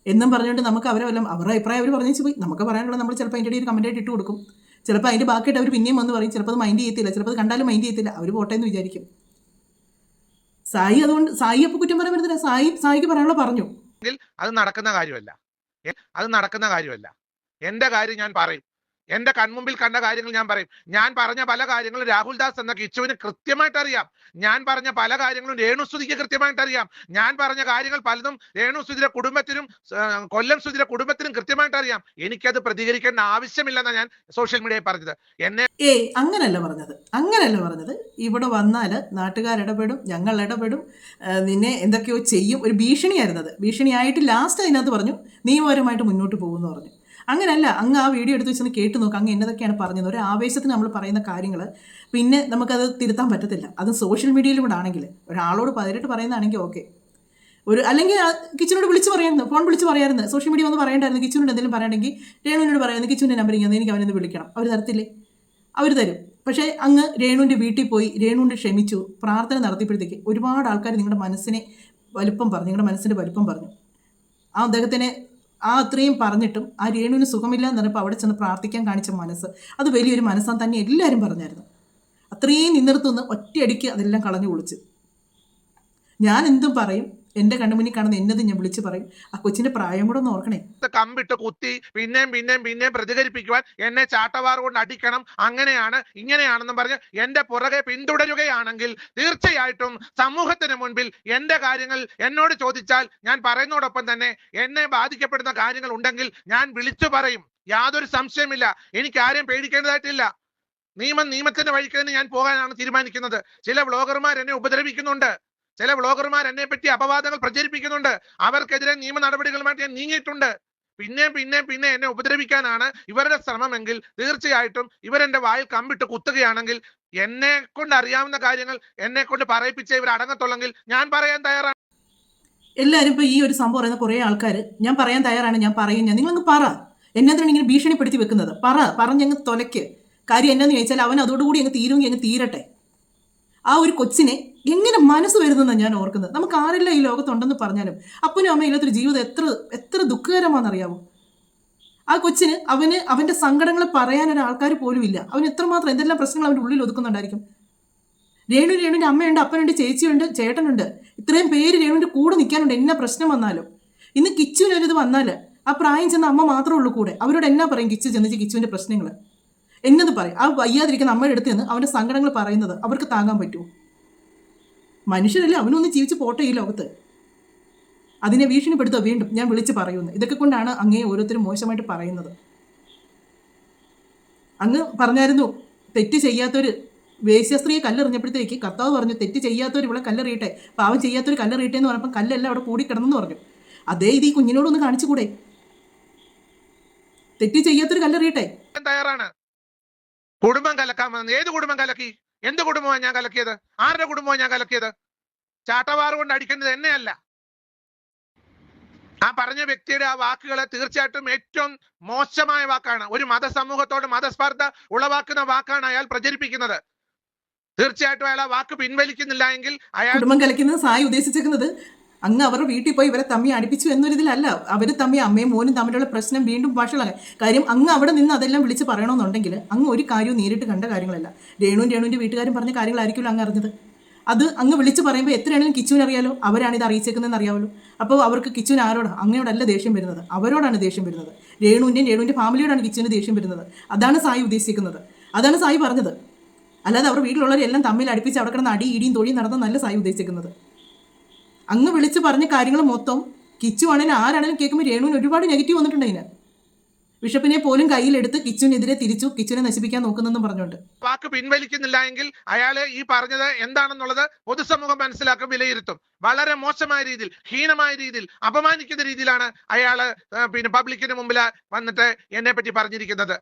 എന്നും പറഞ്ഞുകൊണ്ട് നമുക്ക് അവരുടെ അഭിപ്രായം അവർ പറഞ്ഞിച്ച് പോയി. നമുക്ക് പറയാനുള്ളത് നമ്മൾ ചിലപ്പോൾ അതിൻ്റെ ഒരു കമൻറ്റായിട്ട് ഇട്ട് കൊടുക്കും. ചിലപ്പോൾ അതിൻ്റെ ബാക്കിയിട്ട് അവർ പിന്നെയും വന്ന് പറയും. ചിലപ്പോൾ അത് മൈൻഡ് ചെയ്യത്തില്ല, ചിലപ്പോൾ അത് കണ്ടാലും മൈൻഡ് ചെയ്യത്തില്ല, അവർ പോട്ടെ എന്ന് വിചാരിക്കും. സായി അതുകൊണ്ട് സായി അപ്പോൾ കുറ്റം പറയാൻ പറ്റത്തില്ല. സായിക്ക് പറയാനുള്ള പറഞ്ഞു. അത് നടക്കുന്ന കാര്യമല്ല. എന്റെ കാര്യം ഞാൻ പറയും. എന്റെ കൺമുമ്പിൽ കണ്ട കാര്യങ്ങൾ ഞാൻ പറയും. ഞാൻ പറഞ്ഞ പല കാര്യങ്ങളും രാഹുൽദാസ് എന്ന കിച്ചുവിന് കൃത്യമായിട്ട് അറിയാം. ഞാൻ പറഞ്ഞ പല കാര്യങ്ങളും രേണുസുതിക്ക് കൃത്യമായിട്ട് അറിയാം. ഞാൻ പറഞ്ഞ കാര്യങ്ങൾ പലതും രേണുസുതിയുടെ കുടുംബത്തിനും കൊല്ലം സുതിയുടെ കുടുംബത്തിനും കൃത്യമായിട്ട് അറിയാം. എനിക്കത് പ്രതികരിക്കേണ്ട ആവശ്യമില്ലെന്നാണ് ഞാൻ സോഷ്യൽ മീഡിയയിൽ പറഞ്ഞത്. അങ്ങനല്ല പറഞ്ഞത്. ഇവിടെ വന്നാൽ നാട്ടുകാരിടപെടും, ഞങ്ങൾ ഇടപെടും, നിന്നെ എന്തൊക്കെയോ ചെയ്യും. ഒരു ഭീഷണിയായിരുന്നത്. ഭീഷണിയായിട്ട് ലാസ്റ്റ് അതിനകത്ത് പറഞ്ഞു നിയമപരമായിട്ട് മുന്നോട്ട് പോകുമെന്ന് പറഞ്ഞു. അങ്ങനെയല്ല. അങ്ങ് ആ വീഡിയോ എടുത്ത് വെച്ചൊന്ന് കേട്ട് നോക്കുക. അങ്ങ് എന്നതൊക്കെയാണ് പറഞ്ഞത്. ഒരു ആവേശത്തിന് നമ്മൾ പറയുന്ന കാര്യങ്ങൾ പിന്നെ നമുക്കത് തിരുത്താൻ പറ്റത്തില്ല. അത് സോഷ്യൽ മീഡിയയിലൂടെ ആണെങ്കിൽ ഒരാളോട് പതിരിട്ട് പറയുന്നതാണെങ്കിൽ ഓക്കെ. അല്ലെങ്കിൽ കിച്ചനോട് വിളിച്ച് പറയായിരുന്നു, ഫോൺ വിളിച്ച് പറയായിരുന്നു, സോഷ്യൽ മീഡിയ ഒന്ന് പറയണ്ടായിരുന്നു. കിച്ചനോട് എന്തെങ്കിലും പറയണമെങ്കിൽ രേണുവിനോട് പറയായിരുന്നു, കിച്ചുവിൻ്റെ നമ്പർ ഇങ്ങനെ എനിക്ക് അവനൊന്ന് വിളിക്കണം. അവർ തരത്തില്ലേ? അവർ തരും. പക്ഷേ അങ്ങ് രേണുവിൻ്റെ വീട്ടിൽ പോയി രേണുവിൻ്റെ ക്ഷമിച്ചു പ്രാർത്ഥന നടത്തിയപ്പോഴത്തേക്ക് ഒരുപാട് ആൾക്കാർ നിങ്ങളുടെ മനസ്സിൻ്റെ വലിപ്പം പറഞ്ഞു. ആ അദ്ദേഹത്തിനെ അത്രയും പറഞ്ഞിട്ടും ആ രേണുവിന് സുഖമില്ല എന്ന് പറഞ്ഞപ്പോൾ അവിടെ ചെന്ന് പ്രാർത്ഥിക്കാൻ കാണിച്ച മനസ്സ് അത് വലിയൊരു മനസ്സാന്ന് തന്നെ എല്ലാവരും പറഞ്ഞായിരുന്നു. അത്രയും നിന്നിടത്തുനിന്ന് ഒറ്റയടിക്ക് അതെല്ലാം കളഞ്ഞു കുളിച്ച്. ഞാൻ എന്തും പറയും, എന്റെ കണ്ണുമുന്നിൽ കാണുന്ന എന്നത് ഞാൻ വിളിച്ചു പറയും. ആ കൊച്ചിന്റെ പ്രായം കൂടെ ഒന്ന് ഓർക്കണേ. കമ്പിട്ട് കുത്തി പിന്നെയും പ്രതികരിപ്പിക്കുവാൻ എന്നെ ചാട്ടവാർ കൊണ്ട് അടിക്കണം, അങ്ങനെയാണ് ഇങ്ങനെയാണെന്നും പറഞ്ഞ് എന്റെ പുറകെ പിന്തുടരുകയാണെങ്കിൽ തീർച്ചയായിട്ടും സമൂഹത്തിന് മുൻപിൽ എന്റെ കാര്യങ്ങൾ എന്നോട് ചോദിച്ചാൽ ഞാൻ പറയുന്നതോടൊപ്പം തന്നെ എന്നെ ബാധിക്കപ്പെടുന്ന കാര്യങ്ങൾ ഉണ്ടെങ്കിൽ ഞാൻ വിളിച്ചു പറയും. യാതൊരു സംശയമില്ല. എനിക്ക് ആരെയും പേടിക്കേണ്ടതായിട്ടില്ല. നിയമത്തിന്റെ വഴിക്ക് തന്നെ ഞാൻ പോകാനാണ് തീരുമാനിക്കുന്നത്. ചില വ്ളോഗർമാർ എന്നെ ഉപദ്രവിക്കുന്നുണ്ട്. ചില വ്ളോഗർമാർ എന്നെ പറ്റി അപവാദങ്ങൾ പ്രചരിപ്പിക്കുന്നുണ്ട്. അവർക്കെതിരെ നിയമ നടപടികളുമായിട്ട് ഞാൻ നീങ്ങിയിട്ടുണ്ട്. പിന്നെ എന്നെ ഉപദ്രവിക്കാനാണ് ഇവരുടെ ശ്രമമെങ്കിൽ തീർച്ചയായിട്ടും ഇവരെന്റെ വായിൽ കമ്പിട്ട് കുത്തുകയാണെങ്കിൽ എന്നെ കൊണ്ട് അറിയാവുന്ന കാര്യങ്ങൾ എന്നെ കൊണ്ട് പറയിപ്പിച്ച ഇവർ അടങ്ങത്തുള്ളെങ്കിൽ ഞാൻ പറയാൻ തയ്യാറാണ്. എല്ലാവരും ഇപ്പോൾ ഈ ഒരു സംഭവം പറയുന്ന കുറേ ആൾക്കാർ ഞാൻ പറയാൻ തയ്യാറാണ്, ഞാൻ പറയും, നിങ്ങളങ്ങ് പറ, എന്നാത്തിനാണ് ഇങ്ങനെ ഭീഷണിപ്പെടുത്തി വെക്കുന്നത്, പറഞ്ഞങ്ങ് തൊലയ്ക്ക്. കാര്യം എന്നാന്ന് ചോദിച്ചാൽ അവൻ അതോടുകൂടി അങ്ങ് തീരുമെങ്കിൽ അങ്ങ് തീരട്ടെ. ആ ഒരു കൊച്ചിനെ എങ്ങനെ മനസ്സ് വരുന്നതെന്നാണ് ഞാൻ ഓർക്കുന്നത്. നമുക്ക് ആരെല്ലാം ഈ ലോകത്തുണ്ടെന്ന് പറഞ്ഞാലും അപ്പനും അമ്മയും ഇല്ലാത്തൊരു ജീവിതം എത്ര ദുഃഖകരമാണെന്നറിയാമോ. ആ കൊച്ചിന് അവൻ്റെ സങ്കടങ്ങൾ പറയാൻ ഒരാൾക്കാർ പോലും ഇല്ല. അവൻ എത്രമാത്രം എന്തെല്ലാം പ്രശ്നങ്ങൾ അവൻ്റെ ഉള്ളിൽ ഒതുക്കുന്നുണ്ടായിരിക്കും. രേണുവിൻ്റെ അമ്മയുണ്ട്, അപ്പനുണ്ട്, ചേച്ചിയുണ്ട്, ചേട്ടനുണ്ട്, ഇത്രയും പേര് രേണുവിൻ്റെ കൂടെ നിൽക്കാനുണ്ട്. എന്നാ പ്രശ്നം വന്നാലും. ഇന്ന് കിച്ചുവിനൊരിത് വന്നാൽ ആ പ്രായം ചെന്ന അമ്മ മാത്രമേ ഉള്ളൂ കൂടെ. അവരോട് എന്നാ പറയും കിച്ചു ചെന്നിച്ച് കിച്ചുവിൻ്റെ പ്രശ്നങ്ങൾ എന്നത് പറയും. ആ വയ്യാതിരിക്കുന്ന അമ്മയുടെ അടുത്ത് നിന്ന് അവൻ്റെ സങ്കടങ്ങൾ പറയുന്നത് അവർക്ക് താങ്ങാൻ പറ്റുമോ? മനുഷ്യരല്ലേ, അവനൊന്ന് ജീവിച്ച് പോട്ടെ ഈ ലോകത്ത്. അതിനെ ഭീഷണിപ്പെടുത്തുക വീണ്ടും ഞാൻ വിളിച്ച് പറയുന്നു. ഇതൊക്കെ കൊണ്ടാണ് അങ്ങേ ഓരോരുത്തരും മോശമായിട്ട് പറയുന്നത്. അങ്ങ് പറഞ്ഞായിരുന്നു തെറ്റ് ചെയ്യാത്തൊരു വേശ്യസ്ത്രീയെ കല്ലെറിഞ്ഞപ്പോഴത്തേക്ക് കർത്താവ് പറഞ്ഞു തെറ്റ് ചെയ്യാത്തവർ ഇവിടെ കല്ലെറിയട്ടെ, പാവം ചെയ്യാത്തൊരു കല്ലെറിയട്ടെ എന്ന് പറഞ്ഞപ്പോൾ കല്ലെല്ലാം അവിടെ കൂടി കിടന്നെന്ന് പറഞ്ഞു. അതേ ഇത് ഈ കുഞ്ഞിനോടൊന്ന് കാണിച്ചുകൂടെ? തെറ്റ് ചെയ്യാത്തൊരു കല്ലെറിയട്ടെ. തയ്യാറാണ്. കുടുംബം കലക്കാൻ വന്നത് ഏത് കുടുംബം കലക്കി? എന്ത് കുടുംബമാണ് ഞാൻ കലക്കിയത്? ആരുടെ കുടുംബമാണ് ഞാൻ കലക്കിയത്? ചാട്ടവാറ് കൊണ്ട് അടിക്കേണ്ടത് എന്നെയല്ല. ആ പറഞ്ഞ വ്യക്തിയുടെ ആ വാക്കുകൾ തീർച്ചയായിട്ടും ഏറ്റവും മോശമായ വാക്കാണ്. ഒരു മതസമൂഹത്തോട് മതസ്പർദ്ധ ഉളവാക്കുന്ന വാക്കാണ് അയാൾ പ്രചരിപ്പിക്കുന്നത്. തീർച്ചയായിട്ടും അയാൾ ആ വാക്ക് പിൻവലിക്കുന്നില്ല എങ്കിൽ അയാൾ കുടുംബം കലക്കുന്നത് സായി ഉദ്ദേശിച്ചിരിക്കുന്നത് അങ്ങ് അവരുടെ വീട്ടിൽ പോയി ഇവരെ തമ്മി അടുപ്പിച്ചു എന്നൊരിതിലല്ല. അവർ തമ്മി അമ്മയും മോനും തമ്മിലുള്ള പ്രശ്നം വീണ്ടും വഷളാണ്. കാര്യം അങ്ങ് അവിടെ നിന്ന് അതെല്ലാം വിളിച്ച് പറയണമെന്നുണ്ടെങ്കിൽ അങ്ങ് ഒരു കാര്യവും നേരിട്ട് കണ്ട കാര്യങ്ങളല്ല. രേണുവിൻ്റെ വീട്ടുകാരും പറഞ്ഞ കാര്യങ്ങളായിരിക്കുമല്ലോ അങ്ങ് അറിഞ്ഞത്. അത് അങ്ങ് വിളിച്ച് പറയുമ്പോൾ എത്രയാണെങ്കിലും കിച്ചുവിന് അറിയാലോ, അവരാണ് ഇത് അറിയിച്ചേക്കുന്നതെന്ന് അറിയാമല്ലോ. അപ്പോൾ അവർക്ക് കിച്ചുവിന് ആരോടാണ്? അങ്ങയോടല്ല ദേഷ്യം വരുന്നത്, അവരോടാണ് ദേഷ്യം വരുന്നത്. രേണുവിൻ്റെ ഫാമിലിയോടാണ് കിച്ചുവിന് ദേഷ്യം വരുന്നത്. അതാണ് സായി ഉദ്ദേശിക്കുന്നത്, അതാണ് സായി പറഞ്ഞത്. അല്ലാതെ അവർ വീട്ടിലുള്ളവരെല്ലാം തമ്മിൽ അടുപ്പിച്ച് അവിടെ കിടന്ന് അടി ഇടിയും തൊഴിയും നടന്ന നല്ല സായി ഉദ്ദേശിക്കുന്നത്. അങ്ങ് വിളിച്ച് പറഞ്ഞ കാര്യങ്ങൾ മൊത്തം കിച്ചു ആണെങ്കിലും ആരാണെങ്കിലും കേൾക്കുമ്പോൾ രേണുവിന് ഒരുപാട് നെഗറ്റീവ് വന്നിട്ടുണ്ട്. അതിന് ബിഷപ്പിനെ പോലും കയ്യിലെടുത്ത് കിച്ചുവിനെതിരെ തിരിച്ചു കിച്ചുവിനെ നശിപ്പിക്കാൻ നോക്കുന്നെന്നും പറഞ്ഞുകൊണ്ട് വാക്ക് പിൻവലിക്കുന്നില്ല എങ്കിൽ അയാള് ഈ പറഞ്ഞത് എന്താണെന്നുള്ളത് പൊതുസമൂഹം മനസ്സിലാക്കും, വിലയിരുത്തും. വളരെ മോശമായ രീതിയിൽ, ഹീനമായ രീതിയിൽ, അപമാനിക്കുന്ന രീതിയിലാണ് അയാള് പബ്ലിക്കിന് മുമ്പിൽ വന്നിട്ട് എന്നെ പറ്റി പറഞ്ഞിരിക്കുന്നത്.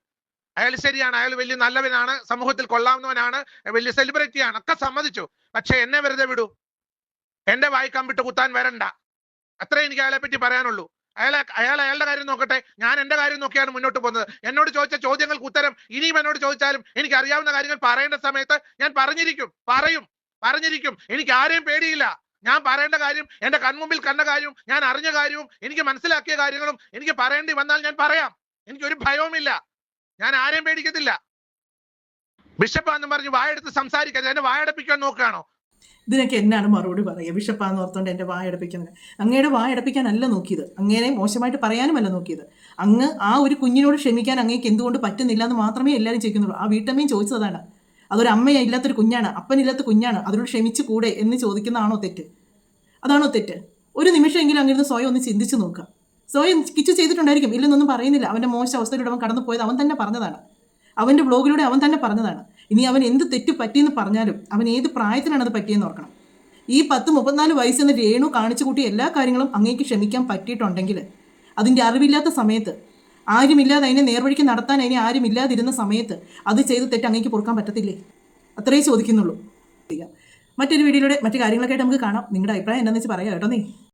അയാൾ ശരിയാണ്, അയാൾ വലിയ നല്ലവനാണ്, സമൂഹത്തിൽ കൊള്ളാവുന്നവനാണ്, വലിയ സെലിബ്രിറ്റിയാണ്, ഒക്കെ സമ്മതിച്ചു. പക്ഷെ എന്നെ വെറുതെ വിടൂ, എന്റെ വായി കമ്പിട്ട് കുത്താൻ വരണ്ട. അത്രേ എനിക്ക് അയാളെ പറ്റി പറയാനുള്ളൂ. അയാളുടെ കാര്യം നോക്കട്ടെ, ഞാൻ എന്റെ കാര്യം നോക്കിയാണ് മുന്നോട്ട് പോകുന്നത്. എന്നോട് ചോദിച്ച ചോദ്യങ്ങൾക്ക് ഉത്തരം ഇനിയും എന്നോട് ചോദിച്ചാലും എനിക്ക് അറിയാവുന്ന കാര്യങ്ങൾ പറയേണ്ട സമയത്ത് ഞാൻ പറഞ്ഞിരിക്കും. എനിക്ക് ആരെയും പേടിയില്ല. ഞാൻ പറയേണ്ട കാര്യം, എന്റെ കൺമുമ്പിൽ കണ്ട കാര്യവും ഞാൻ അറിഞ്ഞ കാര്യവും എനിക്ക് മനസ്സിലാക്കിയ കാര്യങ്ങളും എനിക്ക് പറയേണ്ടി വന്നാൽ ഞാൻ പറയാം. എനിക്കൊരു ഭയവുമില്ല, ഞാൻ ആരെയും പേടിക്കത്തില്ല. ബിഷപ്പാന്ന് പറഞ്ഞ് വായെടുത്ത് സംസാരിക്കരുത്. എന്നെ വായടപ്പിക്കാൻ നോക്കുകയാണോ? ഇതിനൊക്കെ എന്നാണ് മറുപടി പറയുക? ബിഷപ്പാന്ന് ഓർത്തുകൊണ്ട് എൻ്റെ വായടപ്പിക്കുന്നത്. അങ്ങയുടെ വായടപ്പിക്കാനല്ല നോക്കിയത്, അങ്ങേരെ മോശമായിട്ട് പറയാനുമല്ല നോക്കിയത്. അങ്ങ് ആ ഒരു കുഞ്ഞിനോട് ക്ഷമിക്കാൻ അങ്ങേക്ക് എന്തുകൊണ്ട് പറ്റുന്നില്ല എന്ന് മാത്രമേ എല്ലാവരും ചോദിക്കുന്നുള്ളൂ. ആ വീട്ടമ്മയും ചോദിച്ചതാണ്. അതൊരു അമ്മയില്ലാത്തൊരു കുഞ്ഞാണ്, അപ്പനില്ലാത്ത കുഞ്ഞാണ്, അതിനോട് ക്ഷമിച്ചു കൂടെ എന്ന് ചോദിക്കുന്നതാണോ തെറ്റ്? അതാണോ തെറ്റ്? ഒരു നിമിഷമെങ്കിലും അങ്ങനെ സ്വയം ഒന്ന് ചിന്തിച്ച് നോക്കുക. സ്വയം കിച്ചു ചെയ്തിട്ടുണ്ടായിരിക്കും, ഇല്ലെന്നൊന്നും പറയുന്നില്ല. അവൻ്റെ മോശം അവസ്ഥയിലൂടെ അവൻ കടന്നു പോയത് അവൻ തന്നെ പറഞ്ഞതാണ്. അവൻ്റെ ബ്ലോഗിലൂടെ അവൻ തന്നെ പറഞ്ഞതാണ്. ഇനി അവൻ എന്ത് തെറ്റ് പറ്റിയെന്ന് പറഞ്ഞാലും അവൻ ഏത് പ്രായത്തിലാണ് അത് പറ്റിയെന്ന് ഓർക്കണം. ഈ 10-34 വയസ്സെന്ന് രേണു കാണിച്ചു കൂട്ടിയ എല്ലാ കാര്യങ്ങളും അങ്ങേക്ക് ക്ഷമിക്കാൻ പറ്റിയിട്ടുണ്ടെങ്കിൽ അതിൻ്റെ അറിവില്ലാത്ത സമയത്ത്, ആരുമില്ലാതെ അതിനെ നേർവഴിക്ക് നടത്താൻ അതിനെ ആരുമില്ലാതിരുന്ന സമയത്ത് അത് ചെയ്ത് തെറ്റ് അങ്ങേക്ക് പൊറുക്കാൻ പറ്റത്തില്ലേ? അത്രേ ചോദിക്കുന്നുള്ളൂ. മറ്റൊരു വീഡിയോയിലൂടെ മറ്റു കാര്യങ്ങളൊക്കെ ആയിട്ട് നമുക്ക് കാണാം. നിങ്ങളുടെ അഭിപ്രായം എന്താണെന്ന് വെച്ച് പറയാം കേട്ടോ.